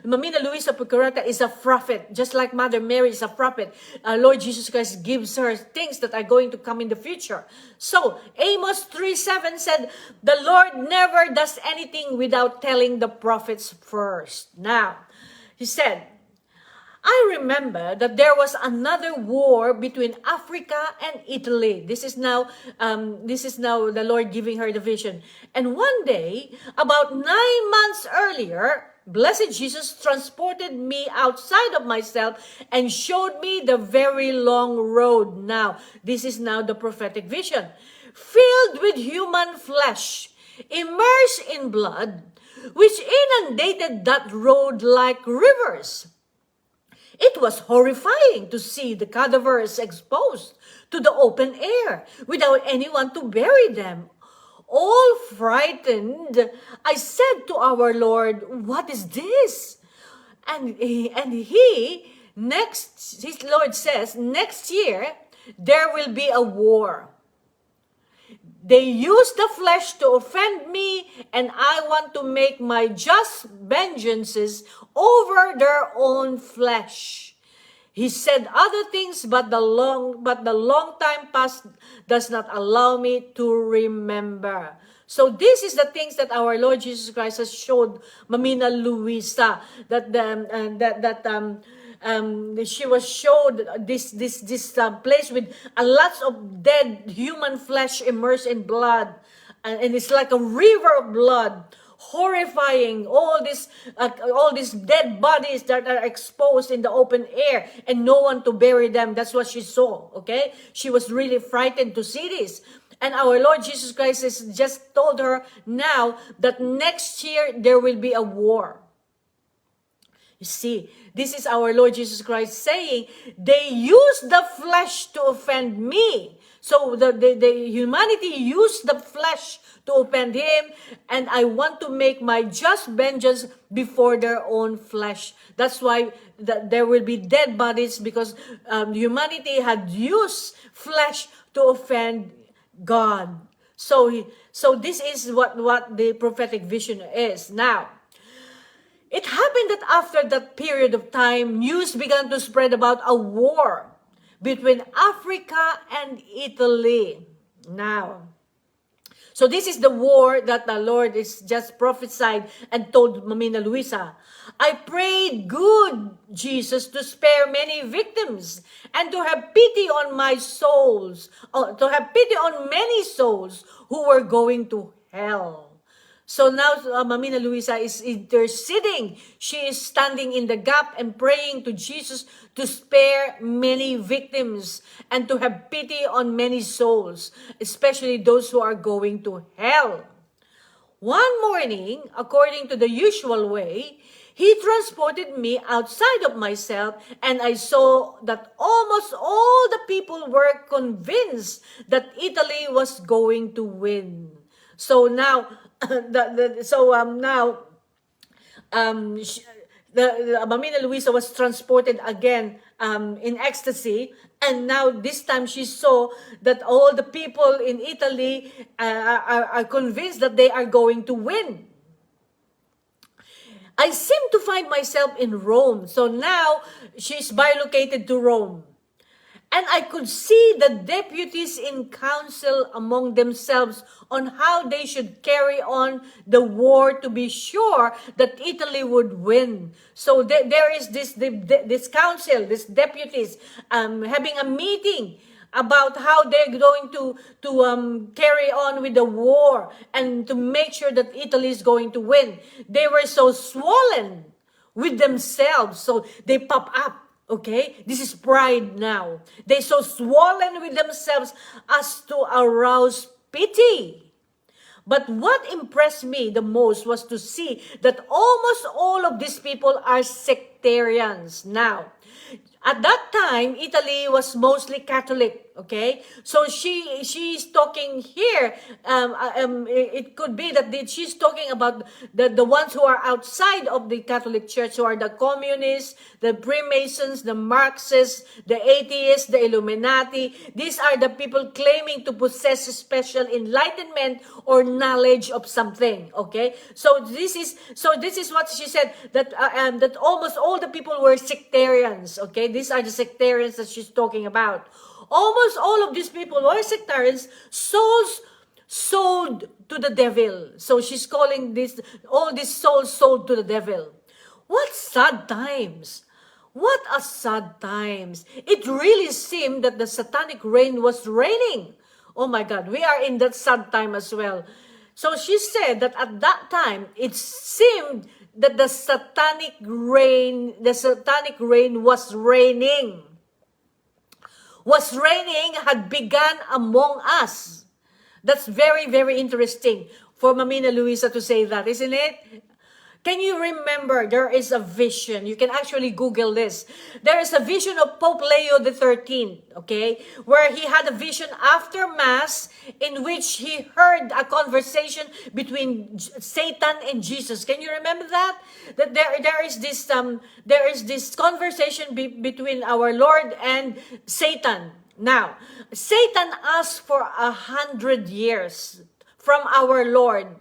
Mamina Luisa Picoreta is a prophet, just like Mother Mary is a prophet. Lord Jesus Christ gives her things that are going to come in the future. So Amos 3:7 said, the Lord never does anything without telling the prophets first. Now, he said, I remember that there was another war between Africa and Italy. This is now the Lord giving her the vision. And one day, about 9 months earlier, blessed Jesus transported me outside of myself and showed me the very long road. Now, this is now the prophetic vision. Filled with human flesh, immersed in blood, which inundated that road like rivers. It was horrifying to see the cadavers exposed to the open air without anyone to bury them. All frightened, I said to our Lord, "What is this?" His Lord says, "Next year there will be a war. They use the flesh to offend me, and I want to make my just vengeances over their own flesh." He said other things, but the long time past does not allow me to remember. So this is the things that our Lord Jesus Christ has showed Mamina Luisa, she was showed this place with a lots of dead human flesh immersed in blood, and it's like a river of blood, horrifying. All these dead bodies that are exposed in the open air, and no one to bury them. That's what she saw. Okay, she was really frightened to see this. And our Lord Jesus Christ has just told her now that next year there will be a war. You see, this is our Lord Jesus Christ saying, they use the flesh to offend me. So the humanity used the flesh to offend him, and I want to make my just vengeance before their own flesh. That's why there will be dead bodies, because humanity had used flesh to offend God. So this is what the prophetic vision is. Now, it happened that after that period of time, news began to spread about a war between Africa and Italy. Now, so this is the war that the Lord is just prophesied and told Mamina Luisa. I prayed good, Jesus, to spare many victims and to have pity on my souls, to have pity on many souls who were going to hell. So now Mamina Luisa is interceding. She is standing in the gap and praying to Jesus to spare many victims and to have pity on many souls, especially those who are going to hell. One morning, according to the usual way, he transported me outside of myself, and I saw that almost all the people were convinced that Italy was going to win. So now, Mamina Luisa was transported again in ecstasy, and now this time she saw that all the people in Italy are convinced that they are going to win. I seem to find myself in Rome. So now she's bilocated to Rome. And I could see the deputies in council among themselves on how they should carry on the war to be sure that Italy would win. So there is this council, these deputies having a meeting about how they're going to carry on with the war and to make sure that Italy is going to win. They were so swollen with themselves, so they pop up. Okay, this is pride now. They're so swollen with themselves as to arouse pity. But what impressed me the most was to see that almost all of these people are sectarians. Now, at that time, Italy was mostly Catholic. Okay, so she's talking here. It could be that she's talking about the ones who are outside of the Catholic Church, who are the communists, the Freemasons, the Marxists, the atheists, the Illuminati. These are the people claiming to possess special enlightenment or knowledge of something. Okay, so this is what she said, that that almost all the people were sectarians. Okay, these are the sectarians that she's talking about. Almost all of these people were sectarians, souls sold to the devil. So she's calling all these souls sold to the devil. What sad times. What a sad times. It really seemed that the satanic reign was reigning. Oh my God, we are in that sad time as well. So she said that at that time, it seemed that the satanic reign had begun among us. That's very, very interesting for Mamina Luisa to say that, isn't it? Can you remember, there is a vision, you can actually Google this. There is a vision of Pope Leo the 13th, okay, where he had a vision after Mass in which he heard a conversation between Satan and Jesus. Can you remember that? That there is this conversation between our Lord and Satan. Now, Satan asked for 100 years from our Lord,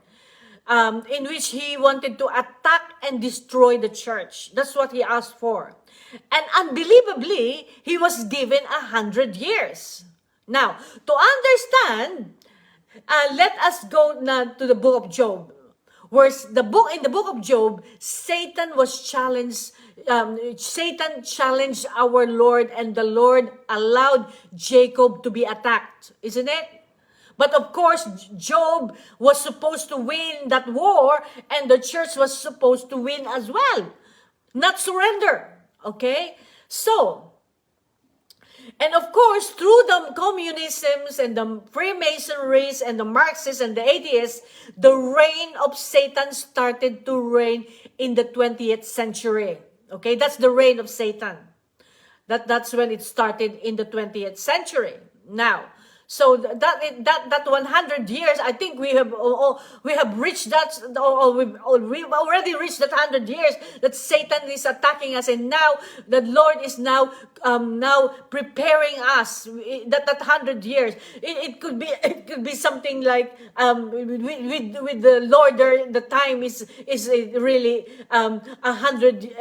in which he wanted to attack and destroy the church. That's what he asked for. And unbelievably, he was given 100 years. Now, to understand, let us go now to the book of Job. In the book of Job, Satan challenged our Lord, and the Lord allowed Jacob to be attacked, isn't it? But of course, Job was supposed to win that war, and the church was supposed to win as well, not surrender. Okay? So, and of course, through the communisms and the Freemasonries and the Marxists and the atheists, the reign of Satan started to reign in the 20th century. Okay? That's the reign of Satan. That's when it started, in the 20th century. Now, so that 100 years, I think we have reached that, or we've already reached that 100 years that Satan is attacking us, and now the Lord is now preparing us. That 100 years, it could be something like with the Lord, the time is really 100.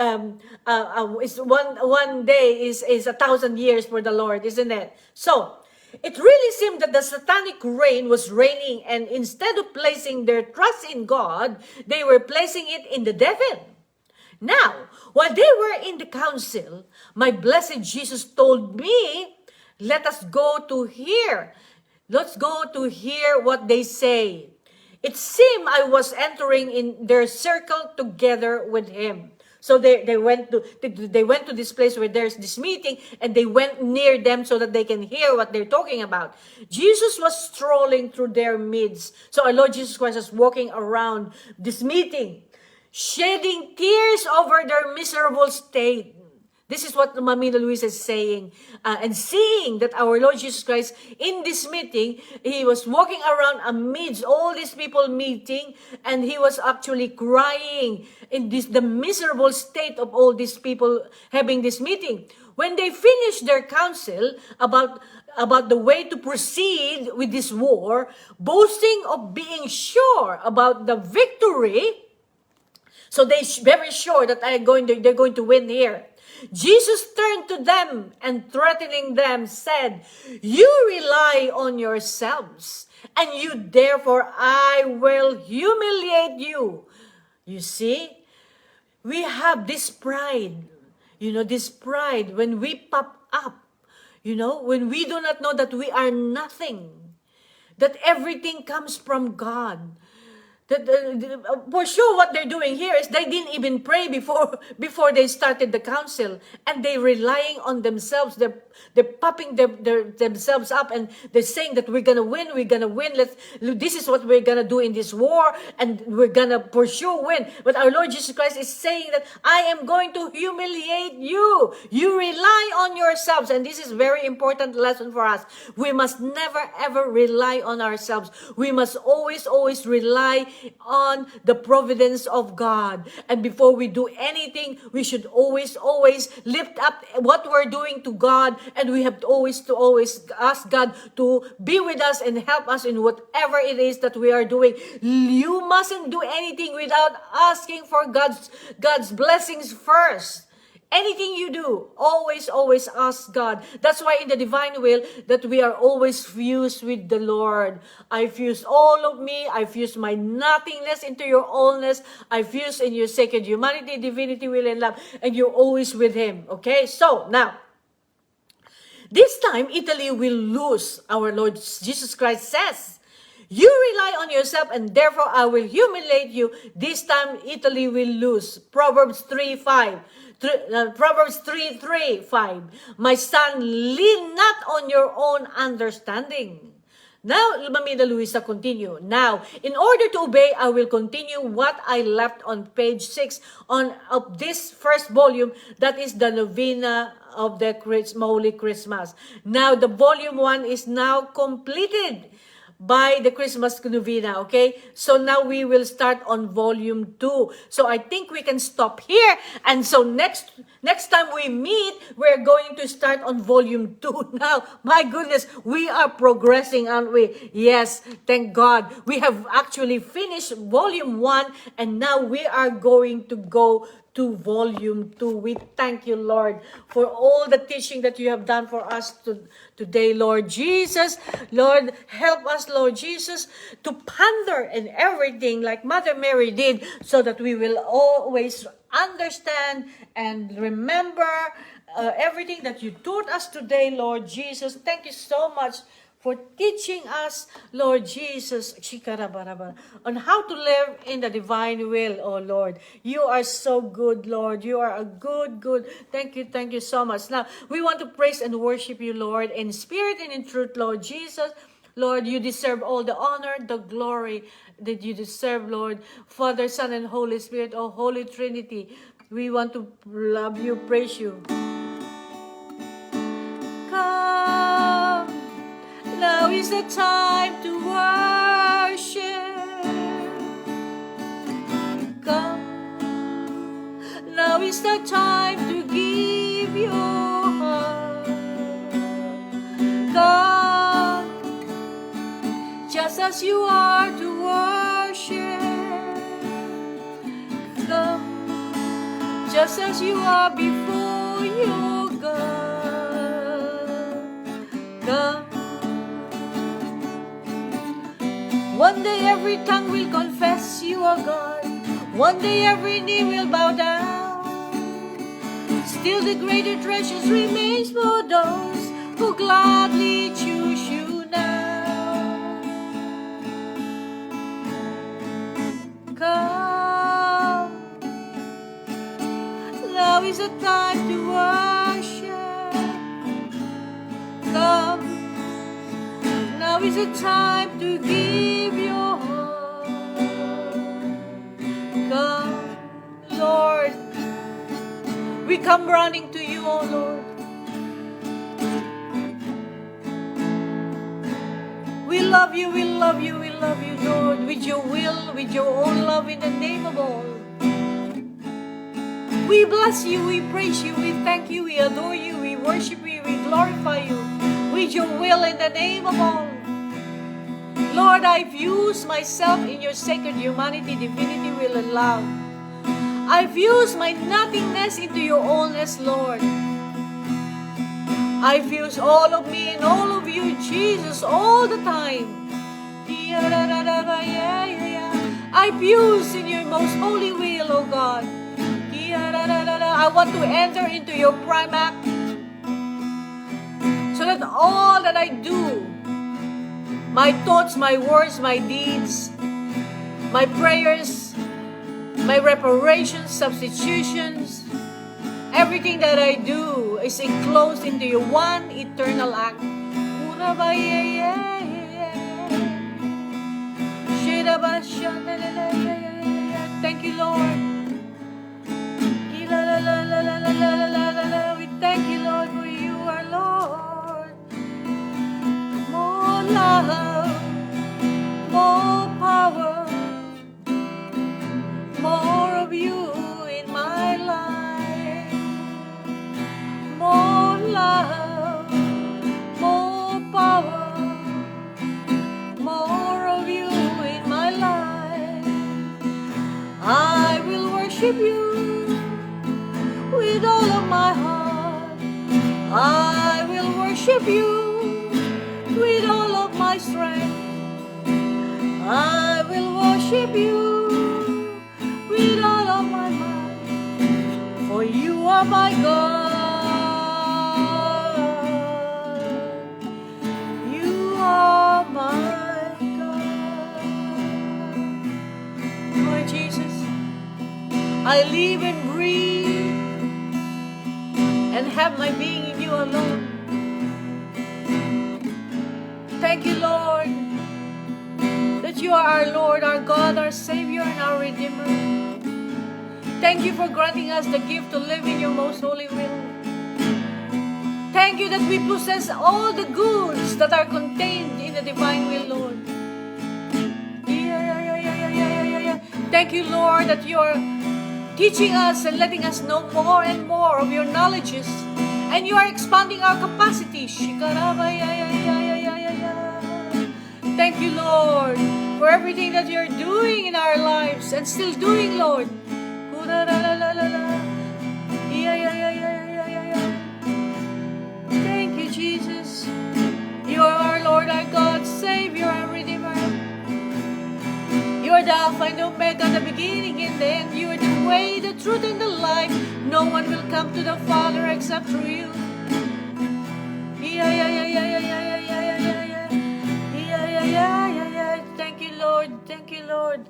Is one day is 1,000 years for the Lord, isn't it? So, it really seemed that the satanic reign was reigning, and instead of placing their trust in God, they were placing it in the devil. Now, while they were in the council, my blessed Jesus told me, let us go to hear. Let's go to hear what they say. It seemed I was entering in their circle together with him. So they went to this place where there's this meeting, and they went near them so that they can hear what they're talking about. Jesus was strolling through their midst. So our Lord Jesus Christ was walking around this meeting, shedding tears over their miserable state. This is what Mamina Luisa is saying. And seeing that our Lord Jesus Christ, in this meeting, he was walking around amidst all these people meeting, and he was actually crying in the miserable state of all these people having this meeting. When they finished their council about the way to proceed with this war, boasting of being sure about the victory, so they're very sure that they're going to win here. Jesus turned to them and threatening them said, "You rely on yourselves, and you therefore I will humiliate you." You see, we have this pride, this pride when we pop up, when we do not know that we are nothing, that everything comes from God. For sure, what they're doing here is they didn't even pray before they started the council, and they're relying on themselves. They're popping themselves up, and they're saying that we're gonna win. This is what we're gonna do in this war, and we're gonna for sure win. But our Lord Jesus Christ is saying that I am going to humiliate you. You rely on yourselves, and this is very important lesson for us. We must never ever rely on ourselves. We must always rely on the providence of God. And before we do anything, we should always lift up what we're doing to God, and we have to always ask God to be with us and help us in whatever it is that we are doing. You mustn't do anything without asking for God's blessings first. Anything you do, always, always ask God. That's why in the divine will, that we are always fused with the Lord. I fuse all of me. I fuse my nothingness into your allness. I fuse in your sacred humanity, divinity, will, and love. And you're always with Him. Okay? So, now, this time, Italy will lose. Our Lord Jesus Christ says, you rely on yourself and therefore I will humiliate you. This time, Italy will lose. Proverbs 3:5. Proverbs 3:5. My son, lean not on your own understanding. Now, Mamina Luisa continue. Now, in order to obey, I will continue what I left on page 6 of this first volume, that is the Novena of the Holy Christmas. Now, the volume 1 is now completed by the Christmas Novena, okay? So now we will start on volume 2. So I think we can stop here. And so next time we meet, we're going to start on volume 2. Now, my goodness, we are progressing, aren't we? Yes, thank God. We have actually finished volume 1 and now we are going to go to volume 2. We thank you, Lord, for all the teaching that you have done for us today, Lord Jesus. Lord, help us, Lord Jesus, to ponder in everything like Mother Mary did, so that we will always understand and remember everything that you taught us today, Lord Jesus. Thank you so much for teaching us, Lord Jesus, on how to live in the divine will, oh Lord. You are so good, Lord. You are a good. Thank you so much. Now, we want to praise and worship you, Lord, in spirit and in truth, Lord Jesus. Lord, you deserve all the honor, the glory that you deserve, Lord. Father, Son, and Holy Spirit, oh Holy Trinity, we want to love you, praise you. Come. Now is the time to worship. Come. Now is the time to give your heart. Come, just as you are to worship. Come, just as you are before your God. Come. One day every tongue will confess you are God. One day every knee will bow down. Still the greater treasures remains for those who gladly choose you now. Come, now is the time to worship. Come, now is the time to give your heart. Come, Lord. We come running to you, oh Lord. We love you, we love you, we love you, Lord. With your will, with your own love, in the name of all. We bless you, we praise you, we thank you, we adore you, we worship you, we glorify you. With your will, in the name of all. Lord, I've used myself in your sacred humanity, divinity, will, and love. I've used my nothingness into your allness, Lord. I've used all of me and all of you, Jesus, all the time. I've used in your most holy will, oh God. I want to enter into your prime act, so that all that I do, my thoughts, my words, my deeds, my prayers, my reparations, substitutions, everything that I do is enclosed into your one eternal act. Thank you, Lord. We thank you, Lord, for you are Lord. More love, more power, more of you in my life. More love, more power, more of you in my life. I will worship you with all of worship you with all of my strength. I will worship you with all of my mind, for you are my God. You are my God. Lord Jesus, I live and breathe and have my being in you alone. Thank you, Lord, that you are our Lord, our God, our Savior, and our Redeemer. Thank you for granting us the gift to live in your most holy will. Thank you that we possess all the goods that are contained in the divine will, Lord. Thank you, Lord, that you are teaching us and letting us know more and more of your knowledges, and you are expanding our capacity. Thank you, Lord, for everything that you're doing in our lives and still doing, Lord. Thank you, Jesus. You are our Lord, our God, Savior, and Redeemer. You are the Alpha and Omega, the beginning and the end. You are the way, the truth, and the life. No one will come to the Father except through you. Thank you, Lord. Thank you, Lord.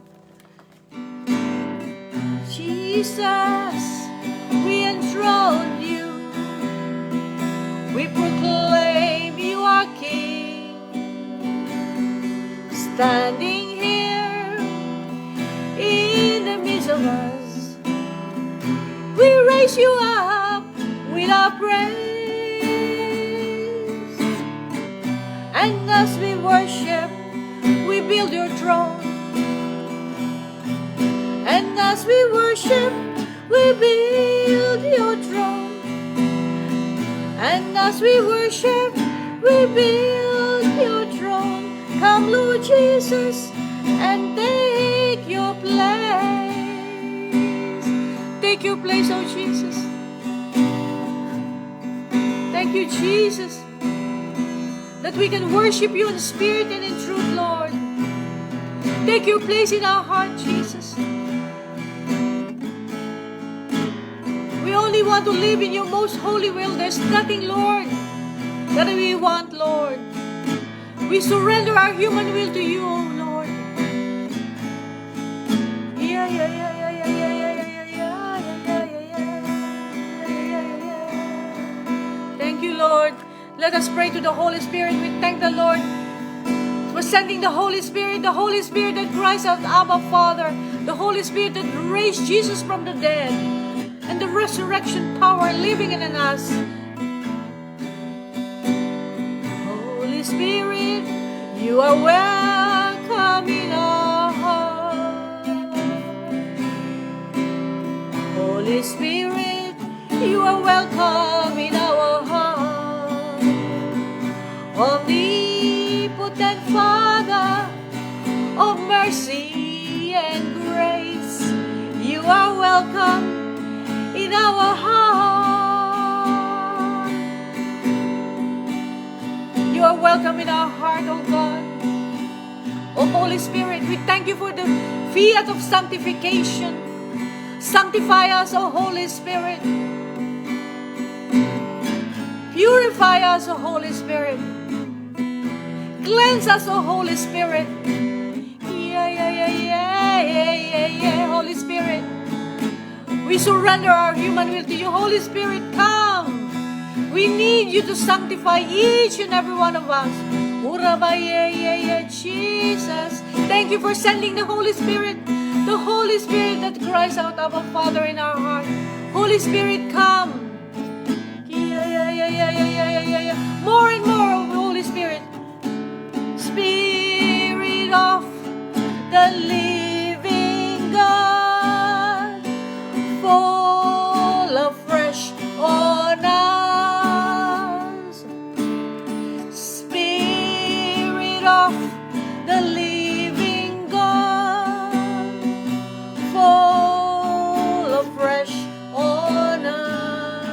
Jesus, we enthrone you. We proclaim you are King. Standing here in the midst of us, we raise you up with our praise. And as we worship, we build your throne. And as we worship, we build your throne. And as we worship, we build your throne. Come, Lord Jesus, and take your place. Take your place, oh Jesus. Thank you, Jesus, that we can worship you in spirit and in truth, Lord. Take your place in our heart, Jesus. We only want to live in your most holy will. There's nothing, Lord, that we want, Lord. We surrender our human will to you, oh Lord. Thank you, Lord. Let us pray to the Holy Spirit. We thank the Lord for sending the Holy Spirit that cries out, Abba, Father, the Holy Spirit that raised Jesus from the dead, and the resurrection power living in us. Holy Spirit, you are welcome in our heart. Holy Spirit, you are welcome in our heart. Omnipotent Father of mercy and grace, you are welcome in our heart. You are welcome in our heart, oh God. Oh Holy Spirit, we thank you for the fiat of sanctification. Sanctify us, oh Holy Spirit. Purify us, oh Holy Spirit. Cleanse us, oh Holy Spirit. Holy Spirit, we surrender our human will to you. Holy Spirit, come. We need you to sanctify each and every one of us. Jesus, thank you for sending the Holy Spirit that cries out, Abba, Father, in our heart. Holy Spirit, come. More and more of the Holy Spirit. Spirit of the living God, fall afresh on us. Spirit of the living God, fall afresh on us.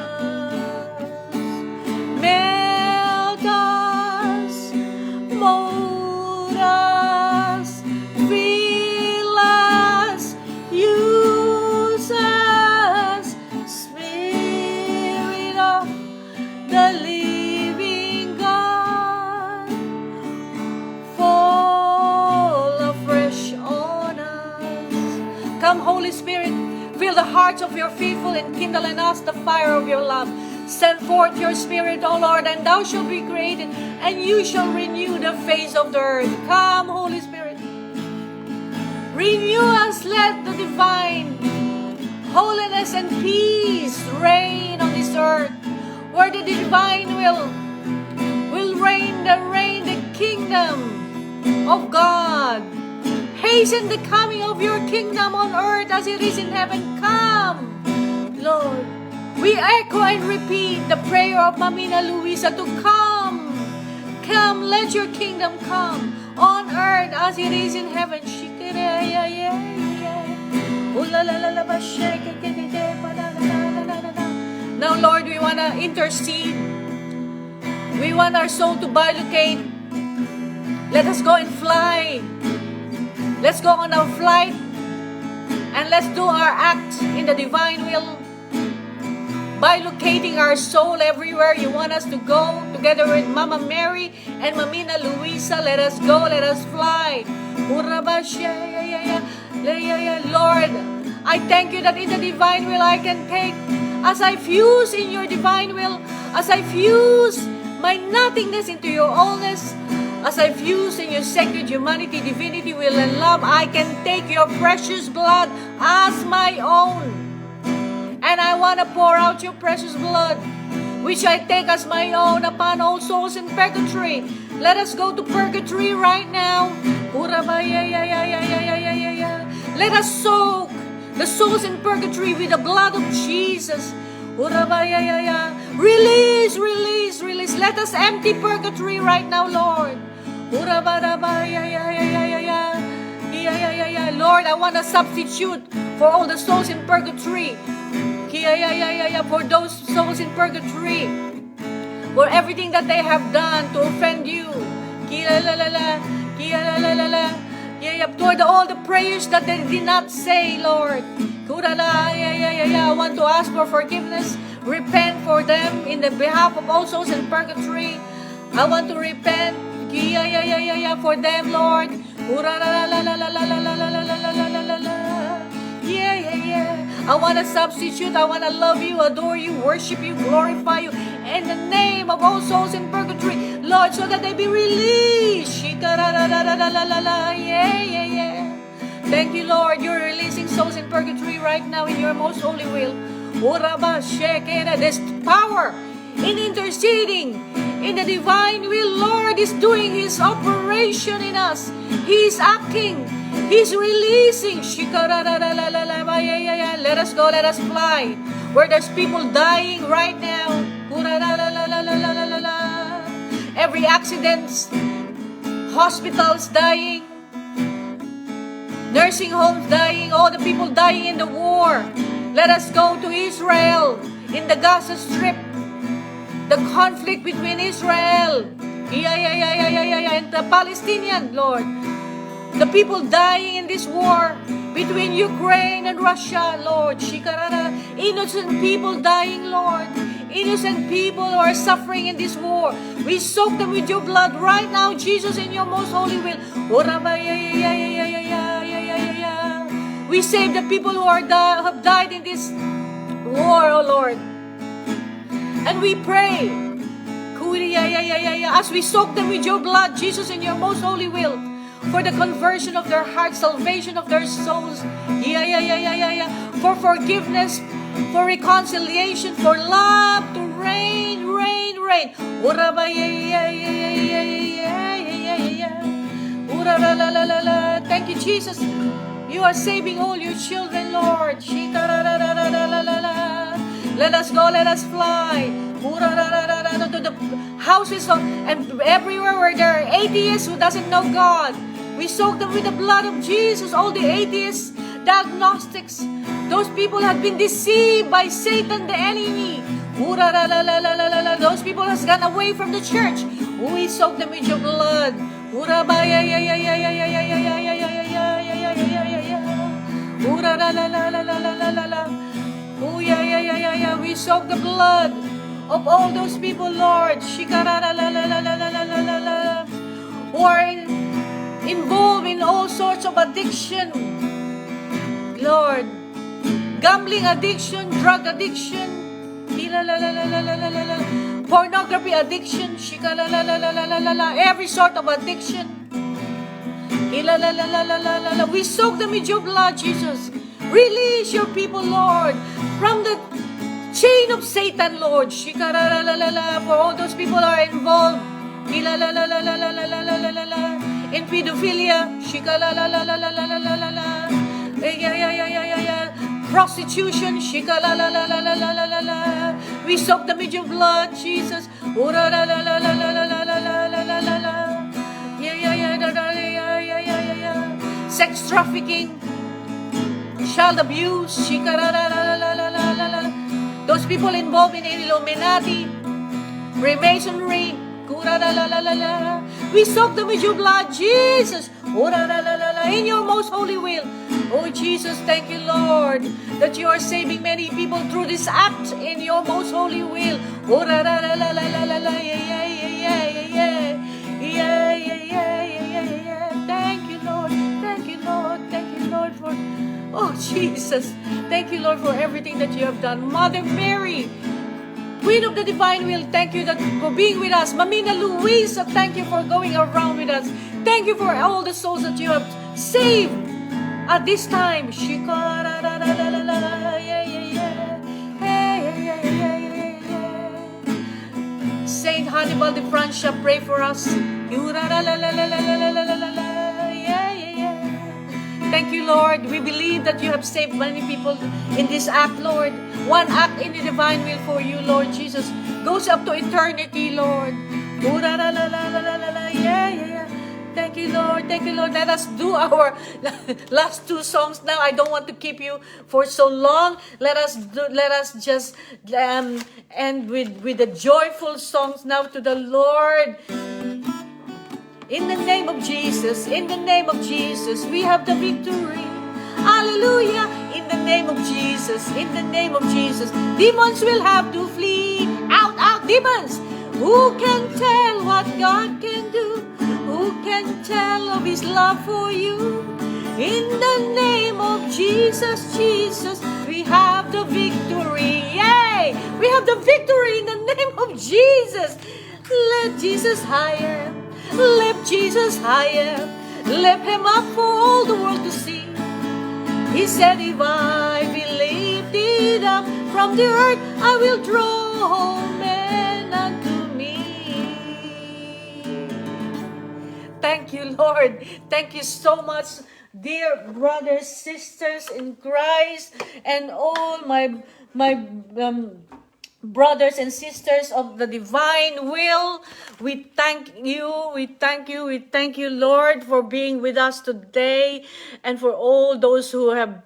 hearts of your faithful and kindle in us the fire of your love. Send forth your Spirit, O Lord, and thou shalt be created, and you shall renew the face of the earth. Come, Holy Spirit. Renew us, let the divine holiness and peace reign on this earth, where the divine will reign the kingdom of God. Hasten the coming of your kingdom on earth as it is in heaven. Come, Lord. We echo and repeat the prayer of Mamina Luisa to come. Come, let your kingdom come on earth as it is in heaven. Now, Lord, we want to intercede. We want our soul to bilocate. Let us go and fly. Let's go on our flight and let's do our act in the divine will. By locating our soul everywhere you want us to go, together with Mama Mary and Mamina Luisa, let us go, let us fly. Lord, I thank you that in the divine will I can take, as I fuse in your divine will, as I fuse my nothingness into your allness, as I fuse in your sacred humanity, divinity, will, and love, I can take your precious blood as my own. And I want to pour out your precious blood, which I take as my own, upon all souls in purgatory. Let us go to purgatory right now. Let us soak the souls in purgatory with the blood of Jesus. Release, release, release. Let us empty purgatory right now, Lord. Lord, I want to substitute for all the souls in purgatory. For those souls in purgatory, for everything that they have done to offend you. Toward all the prayers that they did not say, Lord. I want to ask for forgiveness, repent for them in the behalf of all souls in purgatory. I want to repent for them, Lord. I want to substitute. I want to love you, adore you, worship you, glorify you in the name of all souls in purgatory, Lord, so that they be released. Thank you, Lord. You're releasing souls in purgatory right now in your most holy will. There's power in interceding in the divine will. Lord is doing His operation in us. He's acting. He's releasing. Let us go, let us fly. Where there's people dying right now. Every accident, hospitals dying, nursing homes dying, all the people dying in the war. Let us go to Israel, in the Gaza Strip. The conflict between Israel and the Palestinian, Lord. The people dying in this war between Ukraine and Russia, Lord. Innocent people dying, Lord. Innocent people who are suffering in this war. We soak them with your blood right now, Jesus, in your most holy will. We save the people who have died in this war, oh Lord. And we pray, as we soak them with your blood, Jesus, in your most holy will, for the conversion of their hearts, salvation of their souls, for forgiveness, for reconciliation, for love to reign, reign, reign. Thank you, Jesus. You are saving all your children, Lord. Let us go, let us fly to the houses and everywhere where there are atheists who doesn't know God. We soak them with the blood of Jesus. All the atheists, the agnostics, those people have been deceived by Satan, the enemy. Those people has gone away from the church. We soak them with your blood. We soak the blood of all those people, Lord, who are involved in all sorts of addiction. Lord, gambling addiction, drug addiction, pornography addiction, every sort of addiction. We soak them with your blood, Jesus. Release your people, Lord, from the chain of Satan, Lord. For all those people are involved in pedophilia, prostitution, we soak them with your blood, Jesus. Sex trafficking, child abuse, those people involved in Illuminati, Freemasonry, we soak them with your blood, Jesus, in your most holy will. Oh Jesus, thank you, Lord, that you are saving many people through this act in your most holy will. Thank you, Lord. Thank you, Lord. Thank you, Lord, for, oh Jesus, thank you, Lord, for everything that you have done. Mother Mary, Queen of the Divine Will, thank you for being with us. Mamina Luisa, thank you for going around with us. Thank you for all the souls that you have saved at this time. Saint Hannibal de Francia, pray for us. Thank you, Lord. We believe that you have saved many people in this act, Lord. One act in the divine will for you, Lord Jesus, goes up to eternity, Lord. Thank you, Lord. Thank you, Lord. Let us do our last two songs now. I don't want to keep you for so long. Let us just end with the joyful songs now to the Lord. In the name of Jesus, in the name of Jesus, we have the victory. Hallelujah. In the name of Jesus, in the name of Jesus, demons will have to flee. Out, out, demons. Who can tell what God can do? Who can tell of His love for you? In the name of Jesus, Jesus, we have the victory. Yay! We have the victory in the name of Jesus. Lift Jesus higher. Lift Jesus higher. Lift Him up for all the world to see. He said, if I be lifted up from the earth, I will draw all men unto me. Thank you, Lord. Thank you so much, dear brothers, sisters in Christ, and all my brothers and sisters of the divine will. We thank you, we thank you, we thank you, Lord, for being with us today, and for all those who have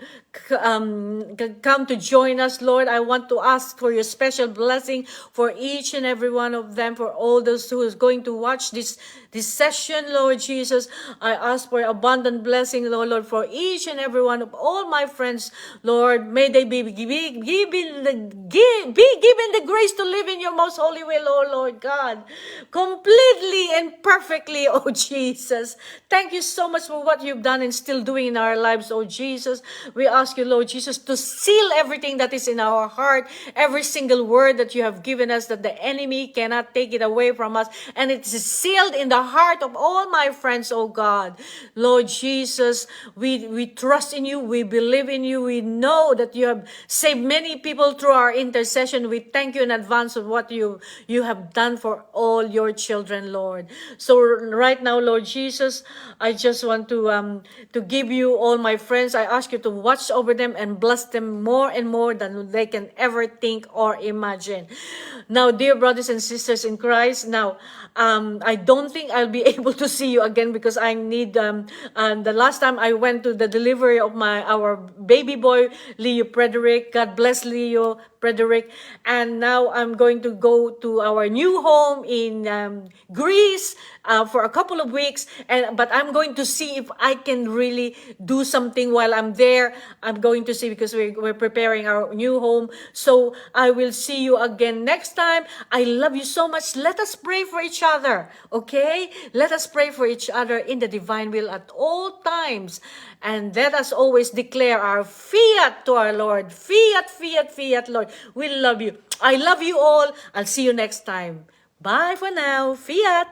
come to join us, Lord. I want to ask for your special blessing for each and every one of them, for all those who is going to watch this session, Lord Jesus. I ask for abundant blessing, Lord, for each and every one of all my friends, Lord. May they be given the grace to live in your most holy will, oh Lord God, completely and perfectly, oh Jesus. Thank you so much for what you've done and still doing in our lives, oh Jesus. We ask you, Lord Jesus, to seal everything that is in our heart, every single word that you have given us, that the enemy cannot take it away from us, and it is sealed in the heart of all my friends, oh God. Lord Jesus, we trust in you, we believe in you, we know that you have saved many people through our intercession. We thank you in advance of what you have done for all your children, Lord. So right now, Lord Jesus, I just want to give you all my friends. I ask you to watch over them and bless them more and more than they can ever think or imagine. Now, dear brothers and sisters in Christ, now I don't think I'll be able to see you again, because I need the last time I went to the delivery of our baby boy Leo Frederick. God bless Leo. Frederick. And now I'm going to go to our new home in Greece for a couple of weeks. But I'm going to see if I can really do something while I'm there. I'm going to see, because we're preparing our new home. So I will see you again next time. I love you so much. Let us pray for each other, okay? Let us pray for each other in the divine will at all times. And let us always declare our fiat to our Lord. Fiat, fiat, fiat, Lord. We love you. I love you all. I'll see you next time. Bye for now. Fiat.